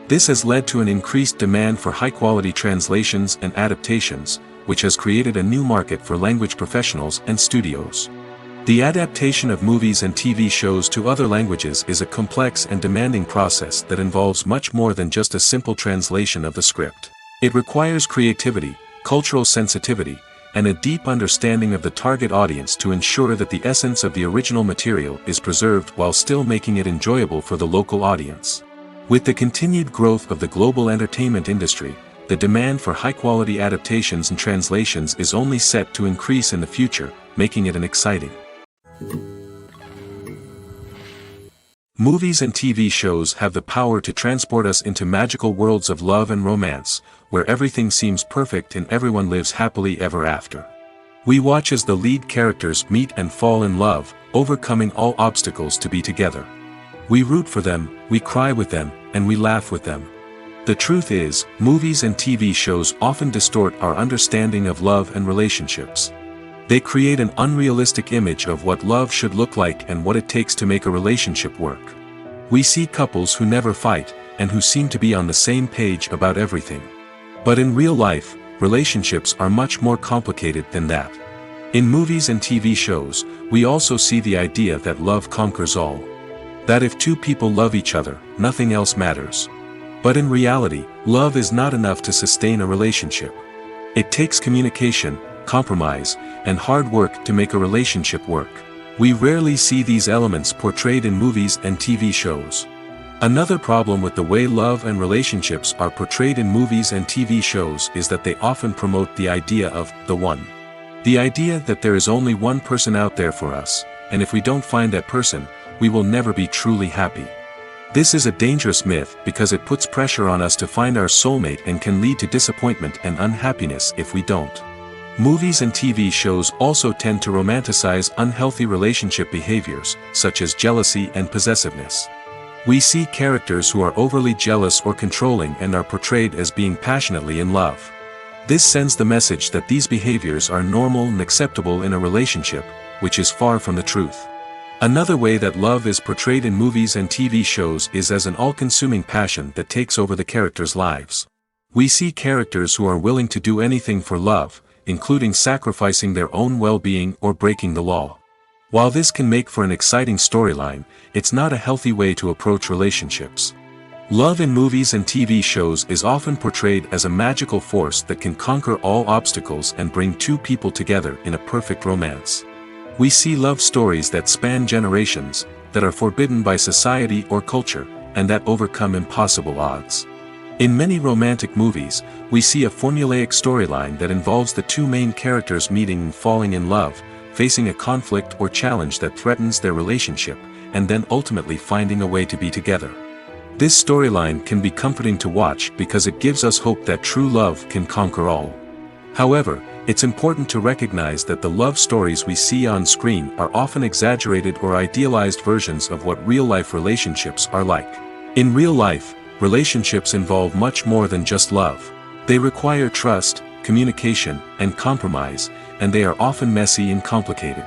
This has led to an increased demand for high-quality translations and adaptations, which has created a new market for language professionals and studios. The adaptation of movies and TV shows to other languages is a complex and demanding process that involves much more than just a simple translation of the script. It requires creativity, cultural sensitivity, and a deep understanding of the target audience to ensure that the essence of the original material is preserved while still making it enjoyable for the local audience. With the continued growth of the global entertainment industry, the demand for high-quality adaptations and translations is only set to increase in the future, making it an exciting. Movies and TV shows have the power to transport us into magical worlds of love and romance, where everything seems perfect and everyone lives happily ever after. We watch as the lead characters meet and fall in love, overcoming all obstacles to be together. We root for them, we cry with them, and we laugh with them. The truth is, movies and TV shows often distort our understanding of love and relationships. They create an unrealistic image of what love should look like and what it takes to make a relationship work. We see couples who never fight, and who seem to be on the same page about everything. But in real life, relationships are much more complicated than that. In movies and TV shows, we also see the idea that love conquers all. That if two people love each other, nothing else matters. But in reality, love is not enough to sustain a relationship. It takes communication, compromise, and hard work to make a relationship work. We rarely see these elements portrayed in movies and TV shows. Another problem with the way love and relationships are portrayed in movies and TV shows is that they often promote the idea of the one. The idea that there is only one person out there for us, and if we don't find that person, we will never be truly happy. This is a dangerous myth because it puts pressure on us to find our soulmate and can lead to disappointment and unhappiness if we don't. Movies and TV shows also tend to romanticize unhealthy relationship behaviors, such as jealousy and possessiveness. We see characters who are overly jealous or controlling and are portrayed as being passionately in love. This sends the message that these behaviors are normal and acceptable in a relationship, which is far from the truth. Another way that love is portrayed in movies and TV shows is as an all-consuming passion that takes over the characters' lives. We see characters who are willing to do anything for love, including sacrificing their own well-being or breaking the law. While this can make for an exciting storyline, it's not a healthy way to approach relationships. Love in movies and TV shows is often portrayed as a magical force that can conquer all obstacles and bring two people together in a perfect romance. We see love stories that span generations, that are forbidden by society or culture, and that overcome impossible odds. In many romantic movies, we see a formulaic storyline that involves the two main characters meeting and falling in love, facing a conflict or challenge that threatens their relationship, and then ultimately finding a way to be together. This storyline can be comforting to watch because it gives us hope that true love can conquer all. However, it's important to recognize that the love stories we see on screen are often exaggerated or idealized versions of what real-life relationships are like. In real life, relationships involve much more than just love. They require trust, communication, and compromise, and they are often messy and complicated.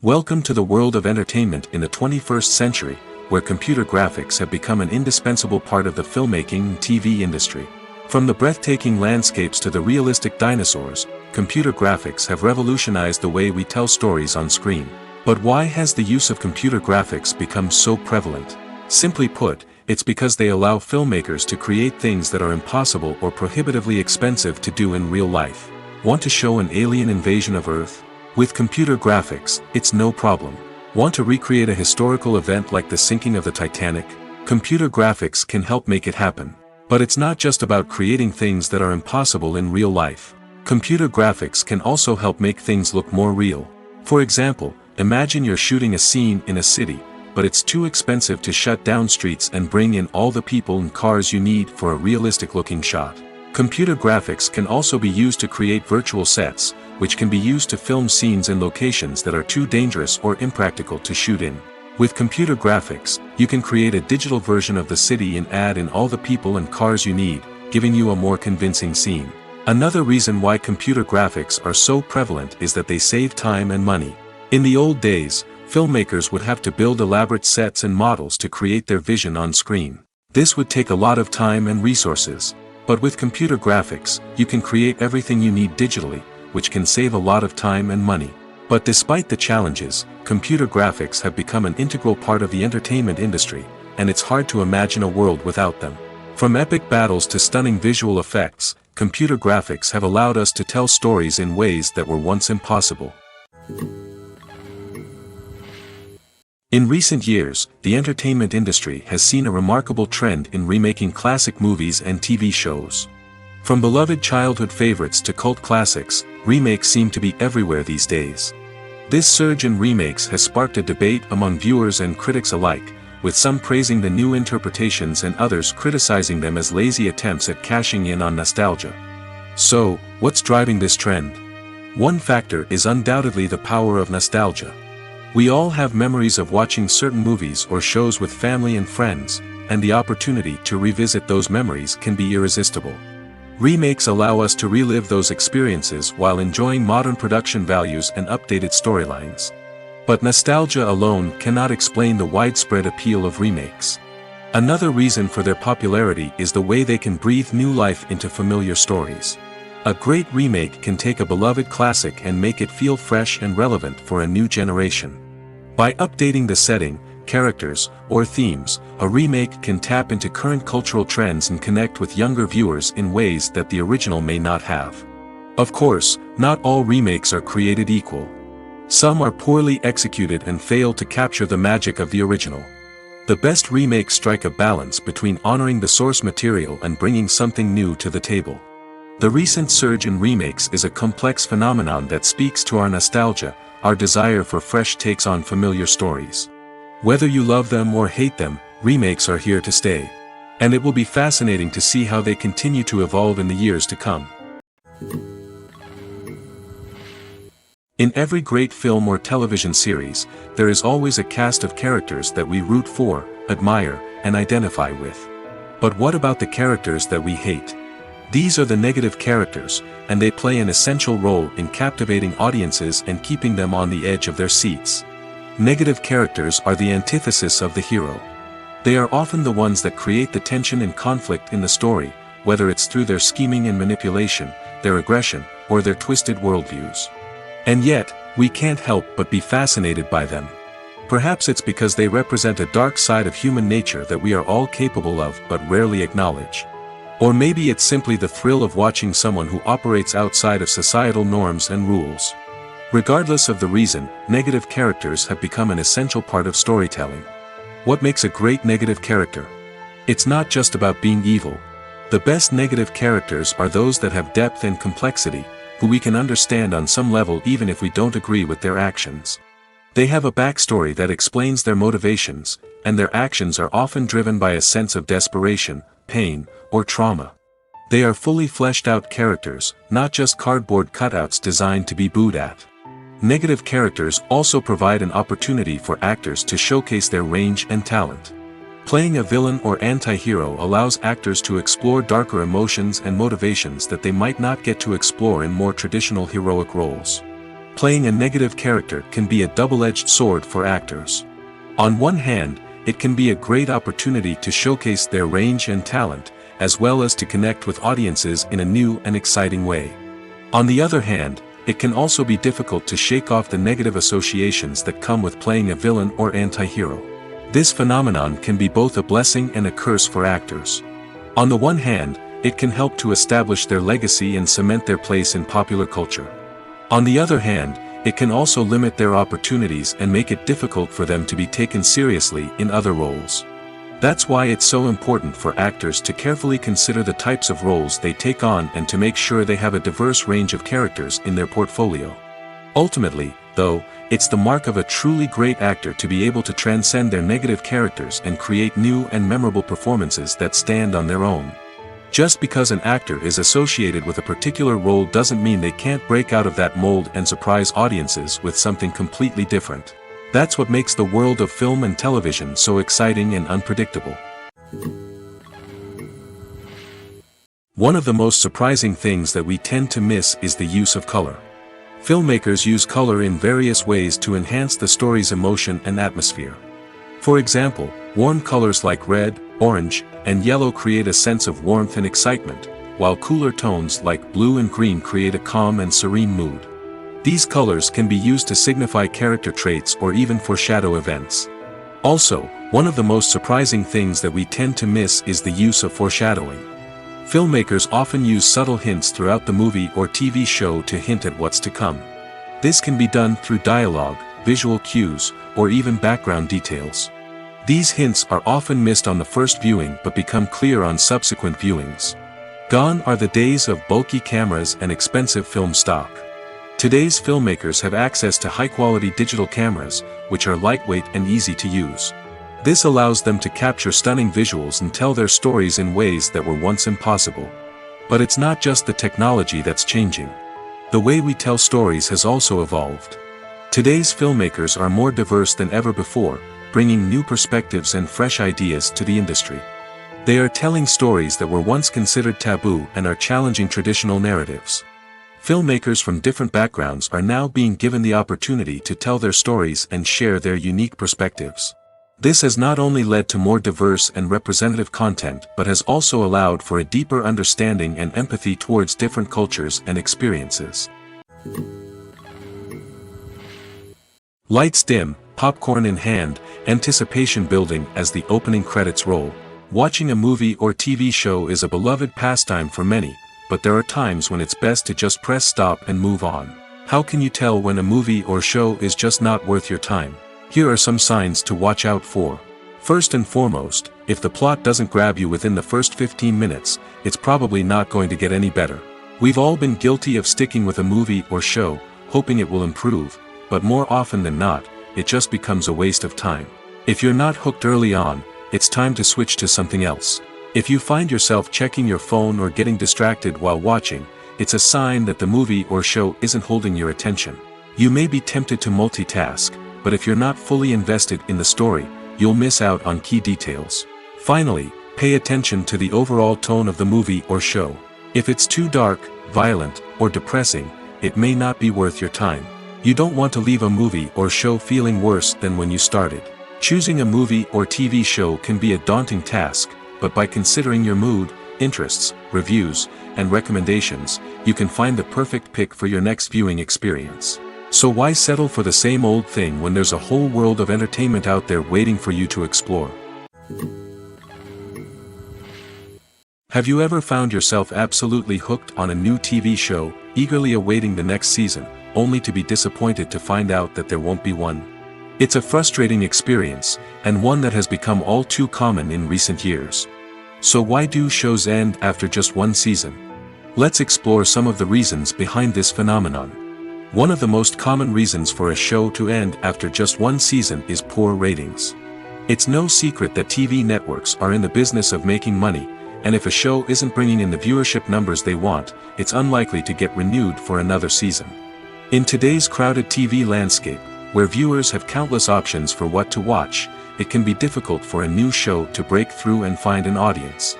Welcome to the world of entertainment in the 21st century, where computer graphics have become an indispensable part of the filmmaking and TV industry. From the breathtaking landscapes to the realistic dinosaurs, computer graphics have revolutionized the way we tell stories on screen. But why has the use of computer graphics become so prevalent? Simply put, it's because they allow filmmakers to create things that are impossible or prohibitively expensive to do in real life. Want to show an alien invasion of Earth? With computer graphics, it's no problem. Want to recreate a historical event like the sinking of the Titanic? Computer graphics can help make it happen. But it's not just about creating things that are impossible in real life. Computer graphics can also help make things look more real. For example, imagine you're shooting a scene in a city, but it's too expensive to shut down streets and bring in all the people and cars you need for a realistic-looking shot. Computer graphics can also be used to create virtual sets, which can be used to film scenes in locations that are too dangerous or impractical to shoot in. With computer graphics, you can create a digital version of the city and add in all the people and cars you need, giving you a more convincing scene. Another reason why computer graphics are so prevalent is that they save time and money. In the old days, filmmakers would have to build elaborate sets and models to create their vision on screen. This would take a lot of time and resources. But with computer graphics, you can create everything you need digitally, which can save a lot of time and money. But despite the challenges, computer graphics have become an integral part of the entertainment industry, and it's hard to imagine a world without them. From epic battles to stunning visual effects, computer graphics have allowed us to tell stories in ways that were once impossible. In recent years, the entertainment industry has seen a remarkable trend in remaking classic movies and TV shows. From beloved childhood favorites to cult classics, remakes seem to be everywhere these days. This surge in remakes has sparked a debate among viewers and critics alike, with some praising the new interpretations and others criticizing them as lazy attempts at cashing in on nostalgia. So, what's driving this trend? One factor is undoubtedly the power of nostalgia. We all have memories of watching certain movies or shows with family and friends, and the opportunity to revisit those memories can be irresistible. Remakes allow us to relive those experiences while enjoying modern production values and updated storylines. But nostalgia alone cannot explain the widespread appeal of remakes. Another reason for their popularity is the way they can breathe new life into familiar stories. A great remake can take a beloved classic and make it feel fresh and relevant for a new generation. By updating the setting, characters, or themes, a remake can tap into current cultural trends and connect with younger viewers in ways that the original may not have. Of course, not all remakes are created equal. Some are poorly executed and fail to capture the magic of the original. The best remakes strike a balance between honoring the source material and bringing something new to the table. The recent surge in remakes is a complex phenomenon that speaks to our nostalgia, our desire for fresh takes on familiar stories. Whether you love them or hate them, remakes are here to stay. And it will be fascinating to see how they continue to evolve in the years to come. In every great film or television series, there is always a cast of characters that we root for, admire, and identify with. But what about the characters that we hate? These are the negative characters, and they play an essential role in captivating audiences and keeping them on the edge of their seats. Negative characters are the antithesis of the hero. They are often the ones that create the tension and conflict in the story, whether it's through their scheming and manipulation, their aggression, or their twisted worldviews. And yet, we can't help but be fascinated by them. Perhaps it's because they represent a dark side of human nature that we are all capable of but rarely acknowledge. Or maybe it's simply the thrill of watching someone who operates outside of societal norms and rules. Regardless of the reason, negative characters have become an essential part of storytelling. What makes a great negative character? It's not just about being evil. The best negative characters are those that have depth and complexity, who we can understand on some level even if we don't agree with their actions. They have a backstory that explains their motivations, and their actions are often driven by a sense of desperation, pain, or trauma. They are fully fleshed out characters, not just cardboard cutouts designed to be booed at. Negative characters also provide an opportunity for actors to showcase their range and talent. Playing a villain or anti-hero allows actors to explore darker emotions and motivations that they might not get to explore in more traditional heroic roles. Playing a negative character can be a double-edged sword for actors. On one hand, it can be a great opportunity to showcase their range and talent, as well as to connect with audiences in a new and exciting way. On the other hand, it can also be difficult to shake off the negative associations that come with playing a villain or anti-hero. This phenomenon can be both a blessing and a curse for actors. On the one hand, it can help to establish their legacy and cement their place in popular culture. On the other hand, it can also limit their opportunities and make it difficult for them to be taken seriously in other roles. That's why it's so important for actors to carefully consider the types of roles they take on and to make sure they have a diverse range of characters in their portfolio. Ultimately, though, it's the mark of a truly great actor to be able to transcend their negative characters and create new and memorable performances that stand on their own. Just because an actor is associated with a particular role doesn't mean they can't break out of that mold and surprise audiences with something completely different. That's what makes the world of film and television so exciting and unpredictable. One of the most surprising things that we tend to miss is the use of color. Filmmakers use color in various ways to enhance the story's emotion and atmosphere. For example, warm colors like red, orange, and yellow create a sense of warmth and excitement, while cooler tones like blue and green create a calm and serene mood. These colors can be used to signify character traits or even foreshadow events. Also, one of the most surprising things that we tend to miss is the use of foreshadowing. Filmmakers often use subtle hints throughout the movie or TV show to hint at what's to come. This can be done through dialogue, visual cues, or even background details. These hints are often missed on the first viewing but become clear on subsequent viewings. Gone are the days of bulky cameras and expensive film stock. Today's filmmakers have access to high-quality digital cameras, which are lightweight and easy to use. This allows them to capture stunning visuals and tell their stories in ways that were once impossible. But it's not just the technology that's changing. The way we tell stories has also evolved. Today's filmmakers are more diverse than ever before, bringing new perspectives and fresh ideas to the industry. They are telling stories that were once considered taboo and are challenging traditional narratives. Filmmakers from different backgrounds are now being given the opportunity to tell their stories and share their unique perspectives. This has not only led to more diverse and representative content but has also allowed for a deeper understanding and empathy towards different cultures and experiences. Lights dim, popcorn in hand, anticipation building as the opening credits roll. Watching a movie or TV show is a beloved pastime for many, but there are times when it's best to just press stop and move on. How can you tell when a movie or show is just not worth your time? Here are some signs to watch out for. First and foremost, if the plot doesn't grab you within the first 15 minutes, it's probably not going to get any better. We've all been guilty of sticking with a movie or show, hoping it will improve, but more often than not, it just becomes a waste of time. If you're not hooked early on, it's time to switch to something else. If you find yourself checking your phone or getting distracted while watching, it's a sign that the movie or show isn't holding your attention. You may be tempted to multitask, but if you're not fully invested in the story, you'll miss out on key details. Finally, pay attention to the overall tone of the movie or show. If it's too dark, violent, or depressing, it may not be worth your time. You don't want to leave a movie or show feeling worse than when you started. Choosing a movie or TV show can be a daunting task, but by considering your mood, interests, reviews, and recommendations, you can find the perfect pick for your next viewing experience. So why settle for the same old thing when there's a whole world of entertainment out there waiting for you to explore? Have you ever found yourself absolutely hooked on a new TV show, eagerly awaiting the next season, only to be disappointed to find out that there won't be one? It's a frustrating experience, and one that has become all too common in recent years. So why do shows end after just one season? Let's explore some of the reasons behind this phenomenon. One of the most common reasons for a show to end after just one season is poor ratings. It's no secret that TV networks are in the business of making money, and if a show isn't bringing in the viewership numbers they want, it's unlikely to get renewed for another season. In today's crowded TV landscape, where viewers have countless options for what to watch, it can be difficult for a new show to break through and find an audience.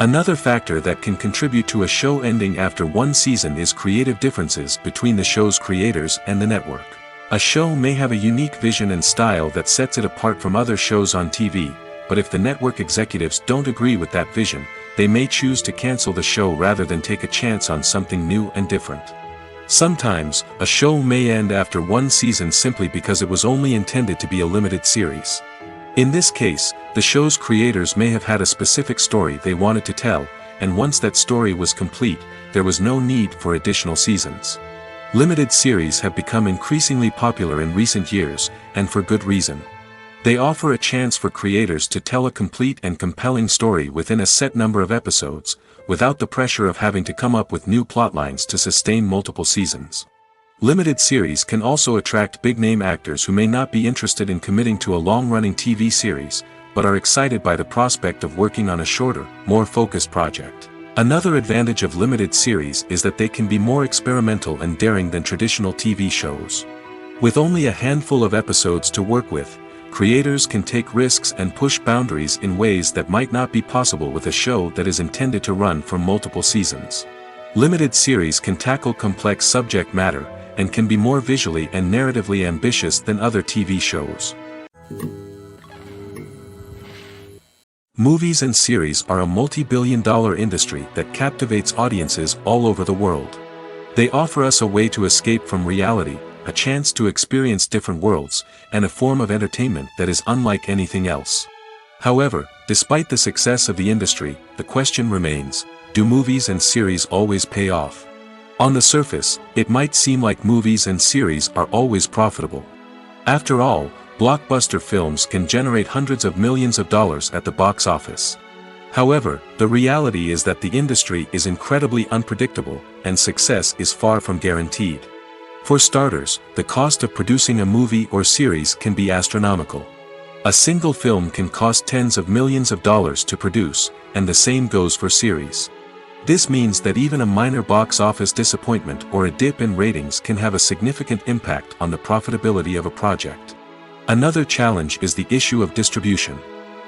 Another factor that can contribute to a show ending after one season is creative differences between the show's creators and the network. A show may have a unique vision and style that sets it apart from other shows on TV, but if the network executives don't agree with that vision, they may choose to cancel the show rather than take a chance on something new and different. Sometimes, a show may end after one season simply because it was only intended to be a limited series. In this case, the show's creators may have had a specific story they wanted to tell, and once that story was complete, there was no need for additional seasons. Limited series have become increasingly popular in recent years, and for good reason. They offer a chance for creators to tell a complete and compelling story within a set number of episodes, without the pressure of having to come up with new plotlines to sustain multiple seasons. Limited series can also attract big-name actors who may not be interested in committing to a long-running TV series, but are excited by the prospect of working on a shorter, more focused project. Another advantage of limited series is that they can be more experimental and daring than traditional TV shows. With only a handful of episodes to work with, creators can take risks and push boundaries in ways that might not be possible with a show that is intended to run for multiple seasons. Limited series can tackle complex subject matter, and can be more visually and narratively ambitious than other TV shows. Movies and series are a multi-billion-dollar industry that captivates audiences all over the world. They offer us a way to escape from reality, a chance to experience different worlds, and a form of entertainment that is unlike anything else. However, despite the success of the industry, the question remains, do movies and series always pay off? On the surface, it might seem like movies and series are always profitable. After all, blockbuster films can generate hundreds of millions of dollars at the box office. However, the reality is that the industry is incredibly unpredictable, and success is far from guaranteed. For starters, the cost of producing a movie or series can be astronomical. A single film can cost tens of millions of dollars to produce, and the same goes for series. This means that even a minor box office disappointment or a dip in ratings can have a significant impact on the profitability of a project. Another challenge is the issue of distribution.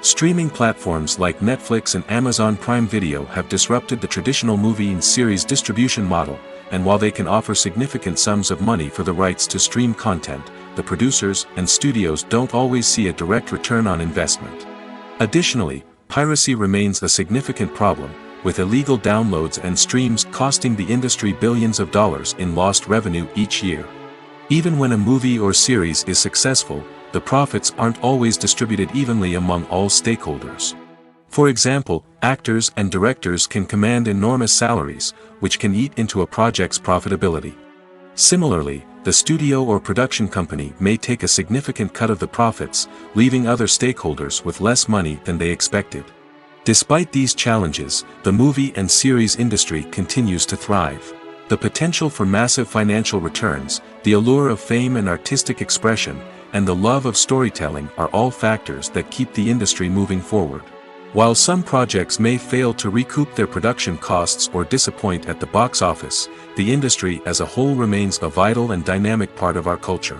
Streaming platforms like Netflix and Amazon Prime Video have disrupted the traditional movie and series distribution model, and while they can offer significant sums of money for the rights to stream content, the producers and studios don't always see a direct return on investment. Additionally, piracy remains a significant problem, with illegal downloads and streams costing the industry billions of dollars in lost revenue each year. Even when a movie or series is successful, the profits aren't always distributed evenly among all stakeholders. For example, actors and directors can command enormous salaries, which can eat into a project's profitability. Similarly, the studio or production company may take a significant cut of the profits, leaving other stakeholders with less money than they expected. Despite these challenges, the movie and series industry continues to thrive. The potential for massive financial returns, the allure of fame and artistic expression, and the love of storytelling are all factors that keep the industry moving forward. While some projects may fail to recoup their production costs or disappoint at the box office, the industry as a whole remains a vital and dynamic part of our culture.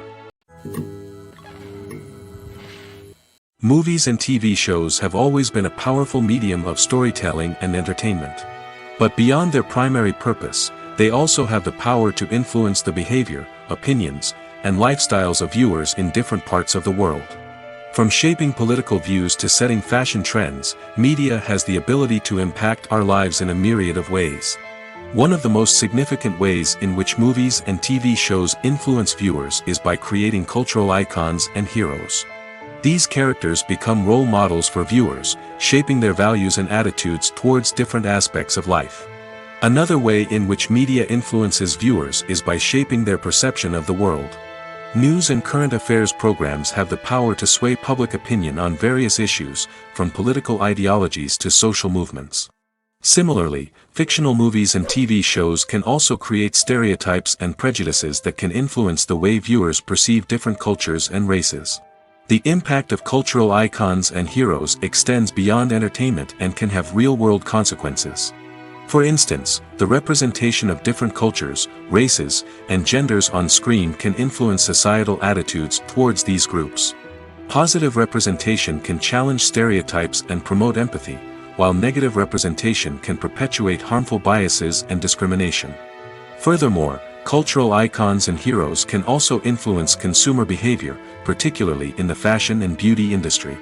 Movies and TV shows have always been a powerful medium of storytelling and entertainment. But beyond their primary purpose, they also have the power to influence the behavior, opinions, and lifestyles of viewers in different parts of the world. From shaping political views to setting fashion trends, media has the ability to impact our lives in a myriad of ways. One of the most significant ways in which movies and TV shows influence viewers is by creating cultural icons and heroes. These characters become role models for viewers, shaping their values and attitudes towards different aspects of life. Another way in which media influences viewers is by shaping their perception of the world. News and current affairs programs have the power to sway public opinion on various issues, from political ideologies to social movements. Similarly, fictional movies and TV shows can also create stereotypes and prejudices that can influence the way viewers perceive different cultures and races. The impact of cultural icons and heroes extends beyond entertainment and can have real-world consequences. For instance, the representation of different cultures, races, and genders on screen can influence societal attitudes towards these groups. Positive representation can challenge stereotypes and promote empathy, while negative representation can perpetuate harmful biases and discrimination. Furthermore, cultural icons and heroes can also influence consumer behavior, particularly in the fashion and beauty industry.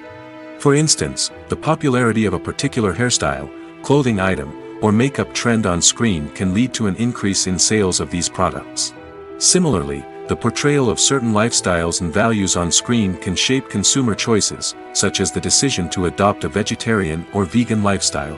For instance, the popularity of a particular hairstyle, clothing item, or makeup trend on screen can lead to an increase in sales of these products. Similarly, the portrayal of certain lifestyles and values on screen can shape consumer choices, such as the decision to adopt a vegetarian or vegan lifestyle.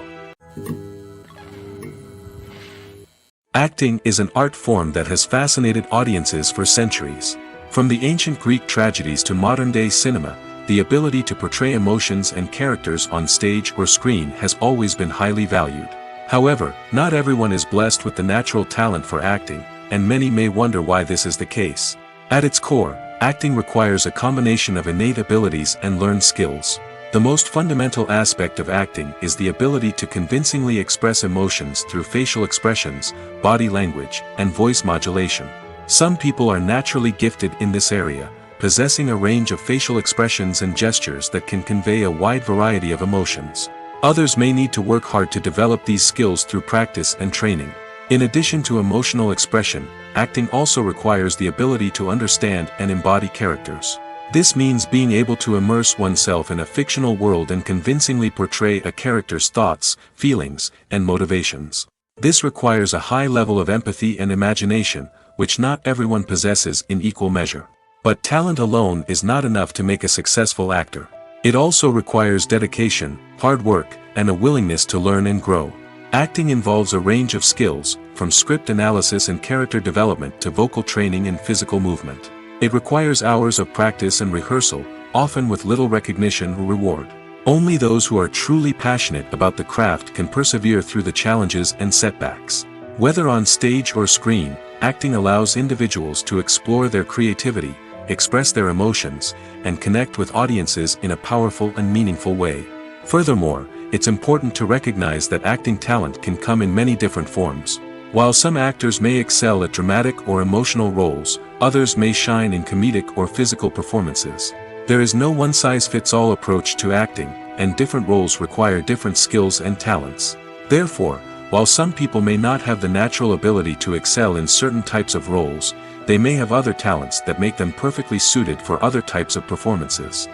Acting is an art form that has fascinated audiences for centuries. From the ancient Greek tragedies to modern-day cinema, the ability to portray emotions and characters on stage or screen has always been highly valued. However, not everyone is blessed with the natural talent for acting, and many may wonder why this is the case. At its core, acting requires a combination of innate abilities and learned skills. The most fundamental aspect of acting is the ability to convincingly express emotions through facial expressions, body language, and voice modulation. Some people are naturally gifted in this area, possessing a range of facial expressions and gestures that can convey a wide variety of emotions. Others may need to work hard to develop these skills through practice and training. In addition to emotional expression, acting also requires the ability to understand and embody characters. This means being able to immerse oneself in a fictional world and convincingly portray a character's thoughts, feelings, and motivations. This requires a high level of empathy and imagination, which not everyone possesses in equal measure. But talent alone is not enough to make a successful actor. It also requires dedication, hard work, and a willingness to learn and grow. Acting involves a range of skills, from script analysis and character development to vocal training and physical movement. It requires hours of practice and rehearsal, often with little recognition or reward. Only those who are truly passionate about the craft can persevere through the challenges and setbacks. Whether on stage or screen, acting allows individuals to explore their creativity, express their emotions, and connect with audiences in a powerful and meaningful way. Furthermore, it's important to recognize that acting talent can come in many different forms. While some actors may excel at dramatic or emotional roles, others may shine in comedic or physical performances. There is no one-size-fits-all approach to acting, and different roles require different skills and talents. Therefore, while some people may not have the natural ability to excel in certain types of roles, they may have other talents that make them perfectly suited for other types of performances.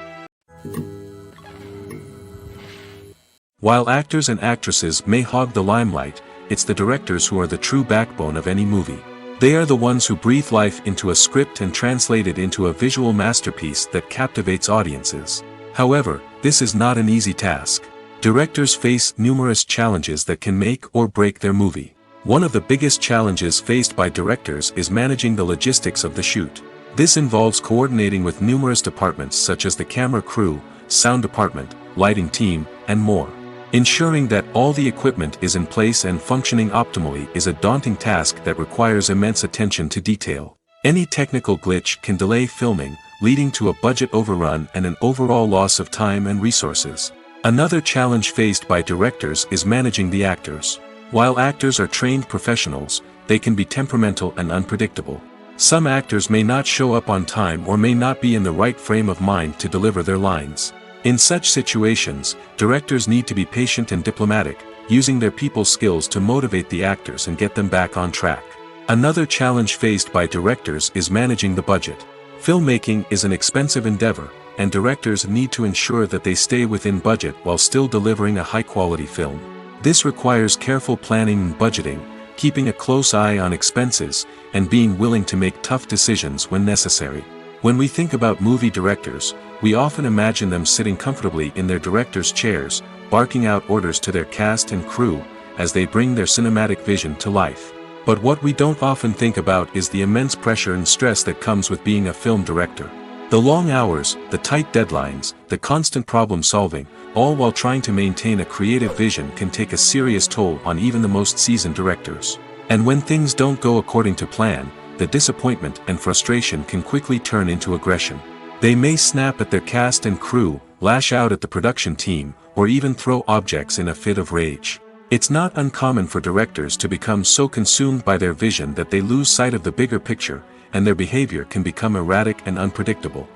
While actors and actresses may hog the limelight, it's the directors who are the true backbone of any movie. They are the ones who breathe life into a script and translate it into a visual masterpiece that captivates audiences. However, this is not an easy task. Directors face numerous challenges that can make or break their movie. One of the biggest challenges faced by directors is managing the logistics of the shoot. This involves coordinating with numerous departments such as the camera crew, sound department, lighting team, and more. Ensuring that all the equipment is in place and functioning optimally is a daunting task that requires immense attention to detail. Any technical glitch can delay filming, leading to a budget overrun and an overall loss of time and resources. Another challenge faced by directors is managing the actors. While actors are trained professionals, they can be temperamental and unpredictable. Some actors may not show up on time or may not be in the right frame of mind to deliver their lines. In such situations, directors need to be patient and diplomatic, using their people skills to motivate the actors and get them back on track. Another challenge faced by directors is managing the budget. Filmmaking is an expensive endeavor, and directors need to ensure that they stay within budget while still delivering a high-quality film. This requires careful planning and budgeting, keeping a close eye on expenses, and being willing to make tough decisions when necessary. When we think about movie directors, we often imagine them sitting comfortably in their director's chairs, barking out orders to their cast and crew, as they bring their cinematic vision to life. But what we don't often think about is the immense pressure and stress that comes with being a film director. The long hours, the tight deadlines, the constant problem solving, all while trying to maintain a creative vision can take a serious toll on even the most seasoned directors. And when things don't go according to plan, the disappointment and frustration can quickly turn into aggression. They may snap at their cast and crew, lash out at the production team, or even throw objects in a fit of rage. It's not uncommon for directors to become so consumed by their vision that they lose sight of the bigger picture, and their behavior can become erratic and unpredictable.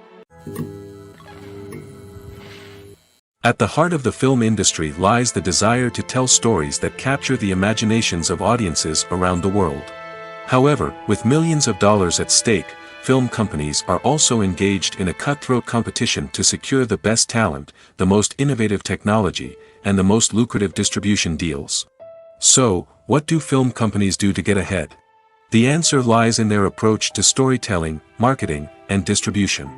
At the heart of the film industry lies the desire to tell stories that capture the imaginations of audiences around the world. However, with millions of dollars at stake, film companies are also engaged in a cutthroat competition to secure the best talent, the most innovative technology, and the most lucrative distribution deals. So, what do film companies do to get ahead? The answer lies in their approach to storytelling, marketing, and distribution.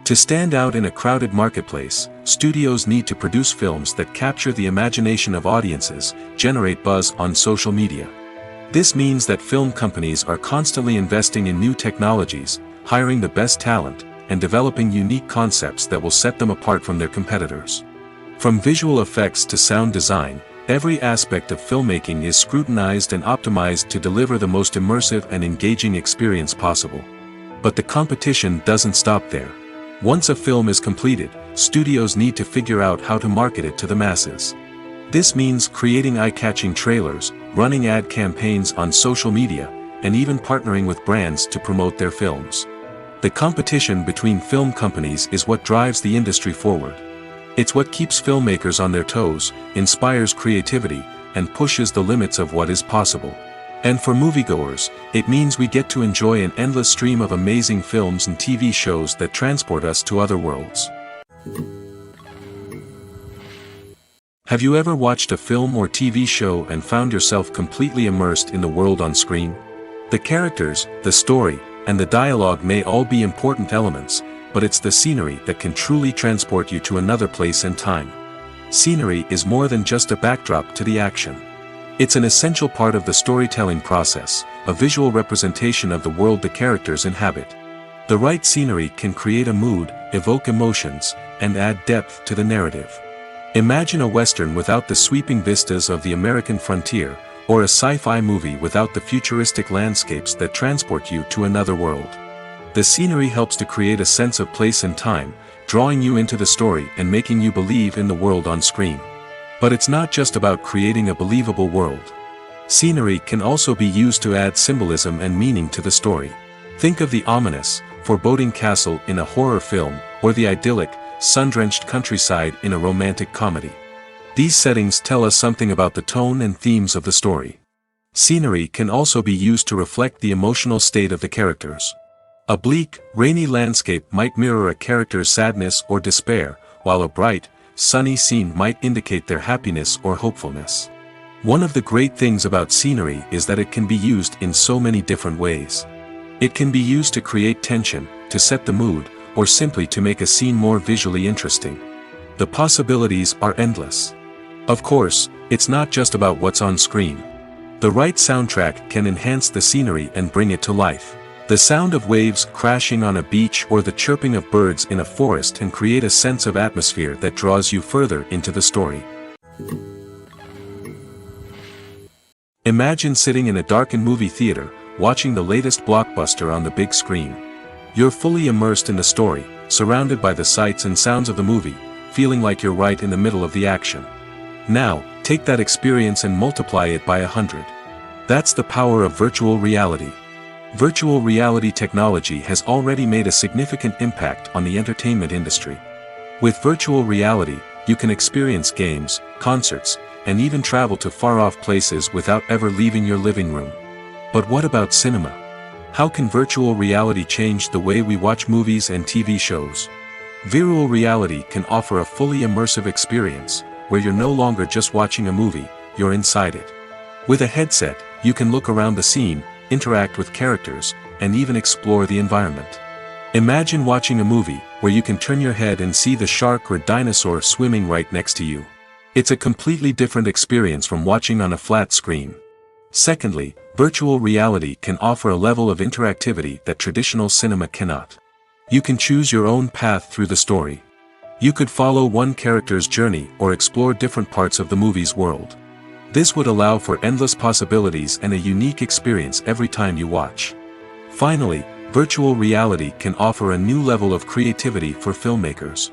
To stand out in a crowded marketplace, studios need to produce films that capture the imagination of audiences, generate buzz on social media. This means that film companies are constantly investing in new technologies, hiring the best talent, and developing unique concepts that will set them apart from their competitors. From visual effects to sound design, every aspect of filmmaking is scrutinized and optimized to deliver the most immersive and engaging experience possible. But the competition doesn't stop there. Once a film is completed, studios need to figure out how to market it to the masses. This means creating eye-catching trailers, running ad campaigns on social media, and even partnering with brands to promote their films. The competition between film companies is what drives the industry forward. It's what keeps filmmakers on their toes, inspires creativity, and pushes the limits of what is possible. And for moviegoers, it means we get to enjoy an endless stream of amazing films and TV shows that transport us to other worlds. Have you ever watched a film or TV show and found yourself completely immersed in the world on screen? The characters, the story, and the dialogue may all be important elements, but it's the scenery that can truly transport you to another place and time. Scenery is more than just a backdrop to the action. It's an essential part of the storytelling process, a visual representation of the world the characters inhabit. The right scenery can create a mood, evoke emotions, and add depth to the narrative. Imagine a Western without the sweeping vistas of the American frontier, or a sci-fi movie without the futuristic landscapes that transport you to another world. The scenery helps to create a sense of place and time, drawing you into the story and making you believe in the world on screen. But it's not just about creating a believable world. Scenery can also be used to add symbolism and meaning to the story. Think of the ominous, foreboding castle in a horror film, or the idyllic, sun-drenched countryside in a romantic comedy. These settings tell us something about the tone and themes of the story. Scenery can also be used to reflect the emotional state of the characters. A bleak, rainy landscape might mirror a character's sadness or despair, while a bright, sunny scene might indicate their happiness or hopefulness. One of the great things about scenery is that it can be used in so many different ways. It can be used to create tension, to set the mood, or simply to make a scene more visually interesting. The possibilities are endless. Of course, it's not just about what's on screen. The right soundtrack can enhance the scenery and bring it to life. The sound of waves crashing on a beach or the chirping of birds in a forest can create a sense of atmosphere that draws you further into the story. Imagine sitting in a darkened movie theater, watching the latest blockbuster on the big screen. You're fully immersed in the story, surrounded by the sights and sounds of the movie, feeling like you're right in the middle of the action. Now, take that experience and multiply it by 100. That's the power of virtual reality. Virtual reality technology has already made a significant impact on the entertainment industry. With virtual reality, you can experience games, concerts, and even travel to far-off places without ever leaving your living room. But what about cinema? How can virtual reality change the way we watch movies and TV shows? Virtual reality can offer a fully immersive experience, where you're no longer just watching a movie, you're inside it. With a headset, you can look around the scene, interact with characters, and even explore the environment. Imagine watching a movie where you can turn your head and see the shark or dinosaur swimming right next to you. It's a completely different experience from watching on a flat screen. Secondly, virtual reality can offer a level of interactivity that traditional cinema cannot. You can choose your own path through the story. You could follow one character's journey or explore different parts of the movie's world. This would allow for endless possibilities and a unique experience every time you watch. Finally, virtual reality can offer a new level of creativity for filmmakers.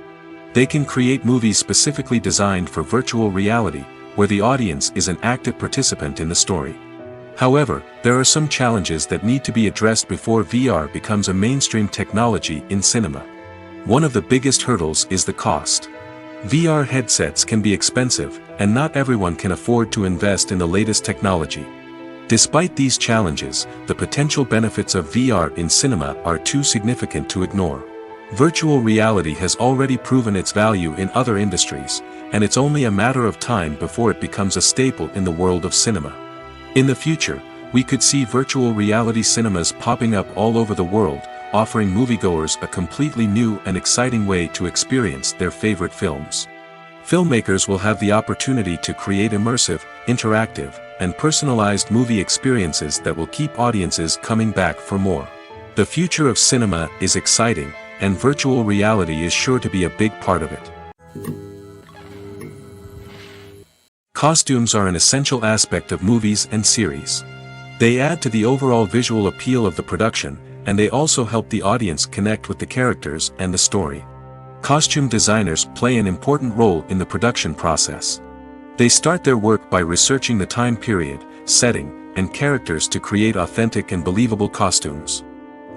They can create movies specifically designed for virtual reality, where the audience is an active participant in the story. However, there are some challenges that need to be addressed before VR becomes a mainstream technology in cinema. One of the biggest hurdles is the cost. VR headsets can be expensive, and not everyone can afford to invest in the latest technology. Despite these challenges, the potential benefits of VR in cinema are too significant to ignore. Virtual reality has already proven its value in other industries, and it's only a matter of time before it becomes a staple in the world of cinema. In the future, we could see virtual reality cinemas popping up all over the world, offering moviegoers a completely new and exciting way to experience their favorite films. Filmmakers will have the opportunity to create immersive, interactive, and personalized movie experiences that will keep audiences coming back for more. The future of cinema is exciting, and virtual reality is sure to be a big part of it. Costumes are an essential aspect of movies and series. They add to the overall visual appeal of the production, and they also help the audience connect with the characters and the story. Costume designers play an important role in the production process. They start their work by researching the time period, setting, and characters to create authentic and believable costumes.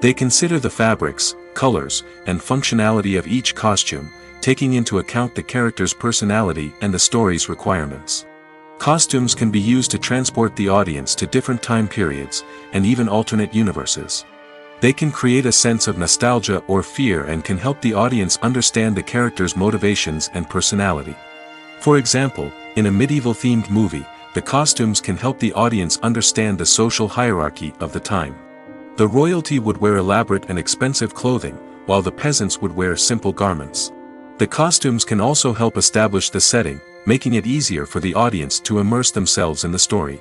They consider the fabrics, colors, and functionality of each costume, taking into account the character's personality and the story's requirements. Costumes can be used to transport the audience to different time periods, and even alternate universes. They can create a sense of nostalgia or fear and can help the audience understand the character's motivations and personality. For example, in a medieval-themed movie, the costumes can help the audience understand the social hierarchy of the time. The royalty would wear elaborate and expensive clothing, while the peasants would wear simple garments. The costumes can also help establish the setting, making it easier for the audience to immerse themselves in the story.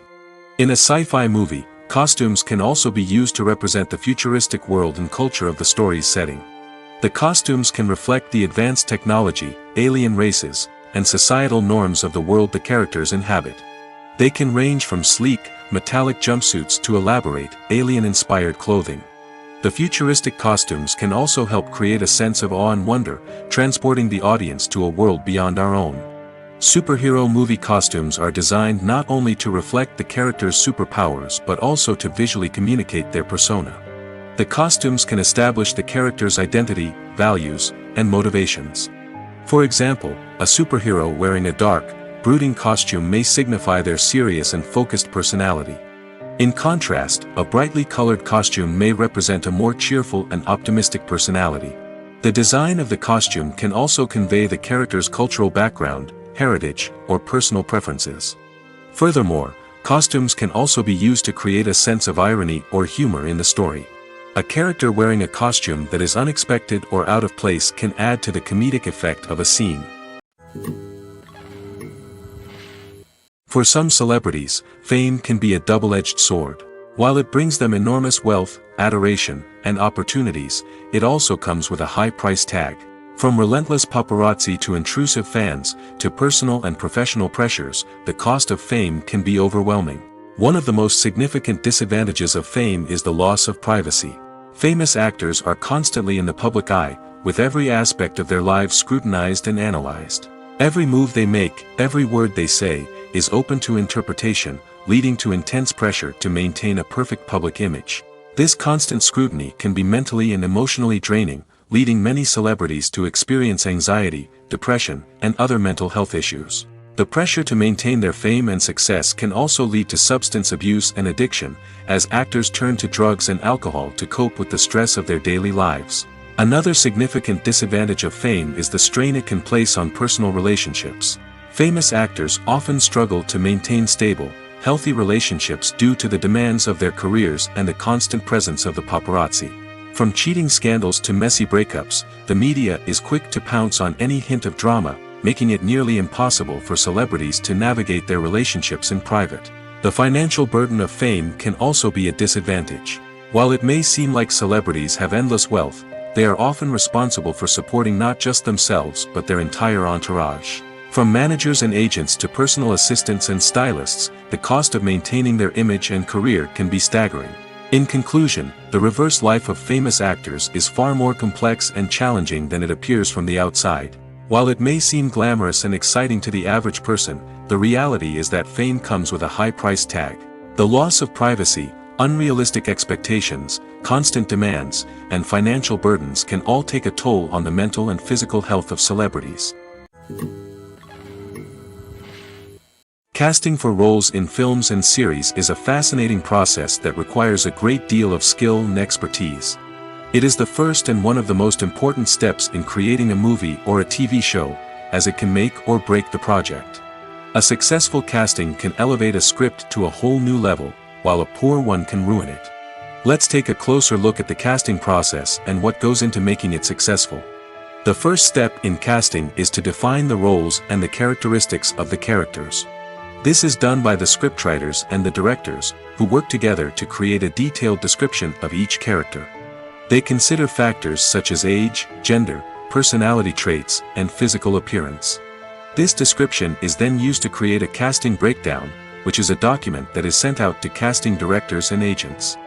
In a sci-fi movie, costumes can also be used to represent the futuristic world and culture of the story's setting. The costumes can reflect the advanced technology, alien races, and societal norms of the world the characters inhabit. They can range from sleek, metallic jumpsuits to elaborate, alien-inspired clothing. The futuristic costumes can also help create a sense of awe and wonder, transporting the audience to a world beyond our own. Superhero movie costumes are designed not only to reflect the character's superpowers but also to visually communicate their persona. The costumes can establish the character's identity, values, and motivations. For example, a superhero wearing a dark, brooding costume may signify their serious and focused personality. In contrast, a brightly colored costume may represent a more cheerful and optimistic personality. The design of the costume can also convey the character's cultural background, heritage, or personal preferences. Furthermore, costumes can also be used to create a sense of irony or humor in the story. A character wearing a costume that is unexpected or out of place can add to the comedic effect of a scene. For some celebrities, fame can be a double-edged sword. While it brings them enormous wealth, adoration, and opportunities, it also comes with a high price tag. From relentless paparazzi to intrusive fans, to personal and professional pressures, the cost of fame can be overwhelming. One of the most significant disadvantages of fame is the loss of privacy. Famous actors are constantly in the public eye, with every aspect of their lives scrutinized and analyzed. Every move they make, every word they say, is open to interpretation, leading to intense pressure to maintain a perfect public image. This constant scrutiny can be mentally and emotionally draining, leading many celebrities to experience anxiety, depression, and other mental health issues. The pressure to maintain their fame and success can also lead to substance abuse and addiction, as actors turn to drugs and alcohol to cope with the stress of their daily lives. Another significant disadvantage of fame is the strain it can place on personal relationships. Famous actors often struggle to maintain stable, healthy relationships due to the demands of their careers and the constant presence of the paparazzi. From cheating scandals to messy breakups, the media is quick to pounce on any hint of drama, making it nearly impossible for celebrities to navigate their relationships in private. The financial burden of fame can also be a disadvantage. While it may seem like celebrities have endless wealth, they are often responsible for supporting not just themselves but their entire entourage. From managers and agents to personal assistants and stylists, the cost of maintaining their image and career can be staggering. In conclusion, the reverse life of famous actors is far more complex and challenging than it appears from the outside. While it may seem glamorous and exciting to the average person, the reality is that fame comes with a high price tag. The loss of privacy, unrealistic expectations, constant demands, and financial burdens can all take a toll on the mental and physical health of celebrities. Casting for roles in films and series is a fascinating process that requires a great deal of skill and expertise. It is the first and one of the most important steps in creating a movie or a TV show, as it can make or break the project. A successful casting can elevate a script to a whole new level, while a poor one can ruin it. Let's take a closer look at the casting process and what goes into making it successful. The first step in casting is to define the roles and the characteristics of the characters. This is done by the scriptwriters and the directors, who work together to create a detailed description of each character. They consider factors such as age, gender, personality traits, and physical appearance. This description is then used to create a casting breakdown, which is a document that is sent out to casting directors and agents.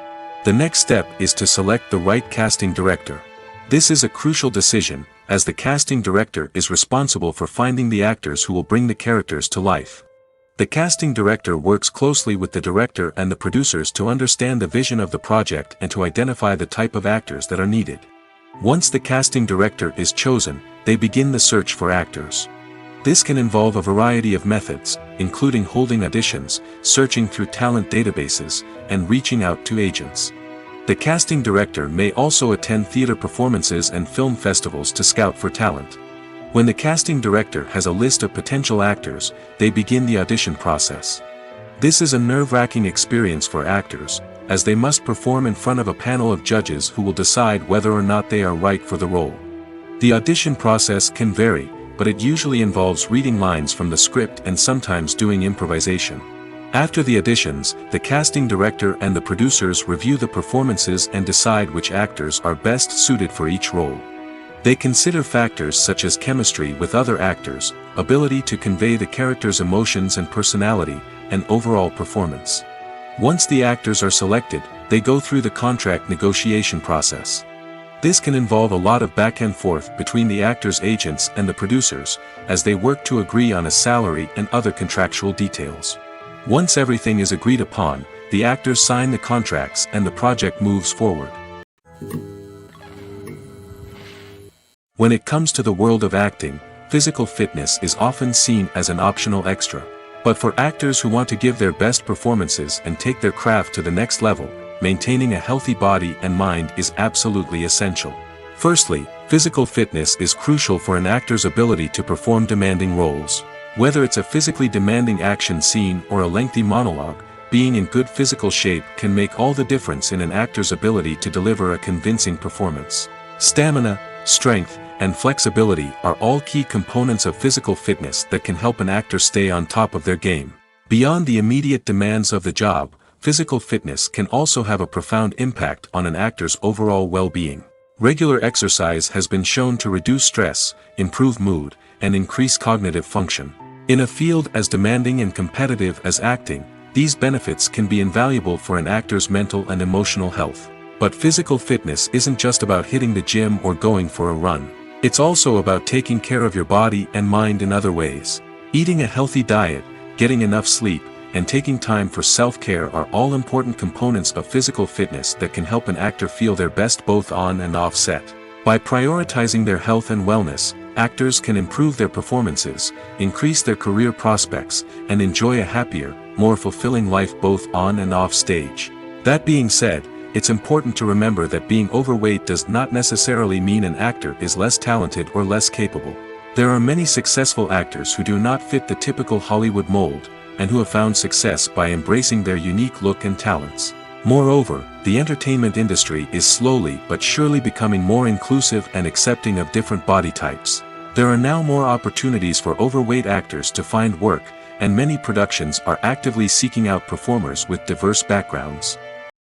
The next step is to select the right casting director. This is a crucial decision, as the casting director is responsible for finding the actors who will bring the characters to life. The casting director works closely with the director and the producers to understand the vision of the project and to identify the type of actors that are needed. Once the casting director is chosen, they begin the search for actors. This can involve a variety of methods, including holding auditions, searching through talent databases, and reaching out to agents. The casting director may also attend theater performances and film festivals to scout for talent. When the casting director has a list of potential actors, they begin the audition process. This is a nerve-wracking experience for actors, as they must perform in front of a panel of judges who will decide whether or not they are right for the role. The audition process can vary, but it usually involves reading lines from the script and sometimes doing improvisation. After the auditions, the casting director and the producers review the performances and decide which actors are best suited for each role. They consider factors such as chemistry with other actors, ability to convey the character's emotions and personality, and overall performance. Once the actors are selected, they go through the contract negotiation process. This can involve a lot of back and forth between the actors' agents and the producers, as they work to agree on a salary and other contractual details. Once everything is agreed upon, the actors sign the contracts and the project moves forward. When it comes to the world of acting, physical fitness is often seen as an optional extra. But for actors who want to give their best performances and take their craft to the next level, maintaining a healthy body and mind is absolutely essential. Firstly, physical fitness is crucial for an actor's ability to perform demanding roles. Whether it's a physically demanding action scene or a lengthy monologue, being in good physical shape can make all the difference in an actor's ability to deliver a convincing performance. Stamina, strength, and flexibility are all key components of physical fitness that can help an actor stay on top of their game. Beyond the immediate demands of the job, physical fitness can also have a profound impact on an actor's overall well-being. Regular exercise has been shown to reduce stress, improve mood, and increase cognitive function. In a field as demanding and competitive as acting, these benefits can be invaluable for an actor's mental and emotional health. But physical fitness isn't just about hitting the gym or going for a run. It's also about taking care of your body and mind in other ways. Eating a healthy diet, getting enough sleep, and taking time for self-care are all important components of physical fitness that can help an actor feel their best both on and off set. By prioritizing their health and wellness, actors can improve their performances, increase their career prospects, and enjoy a happier, more fulfilling life both on and off stage. That being said, it's important to remember that being overweight does not necessarily mean an actor is less talented or less capable. There are many successful actors who do not fit the typical Hollywood mold, and who have found success by embracing their unique look and talents. Moreover, the entertainment industry is slowly but surely becoming more inclusive and accepting of different body types. There are now more opportunities for overweight actors to find work, and many productions are actively seeking out performers with diverse backgrounds.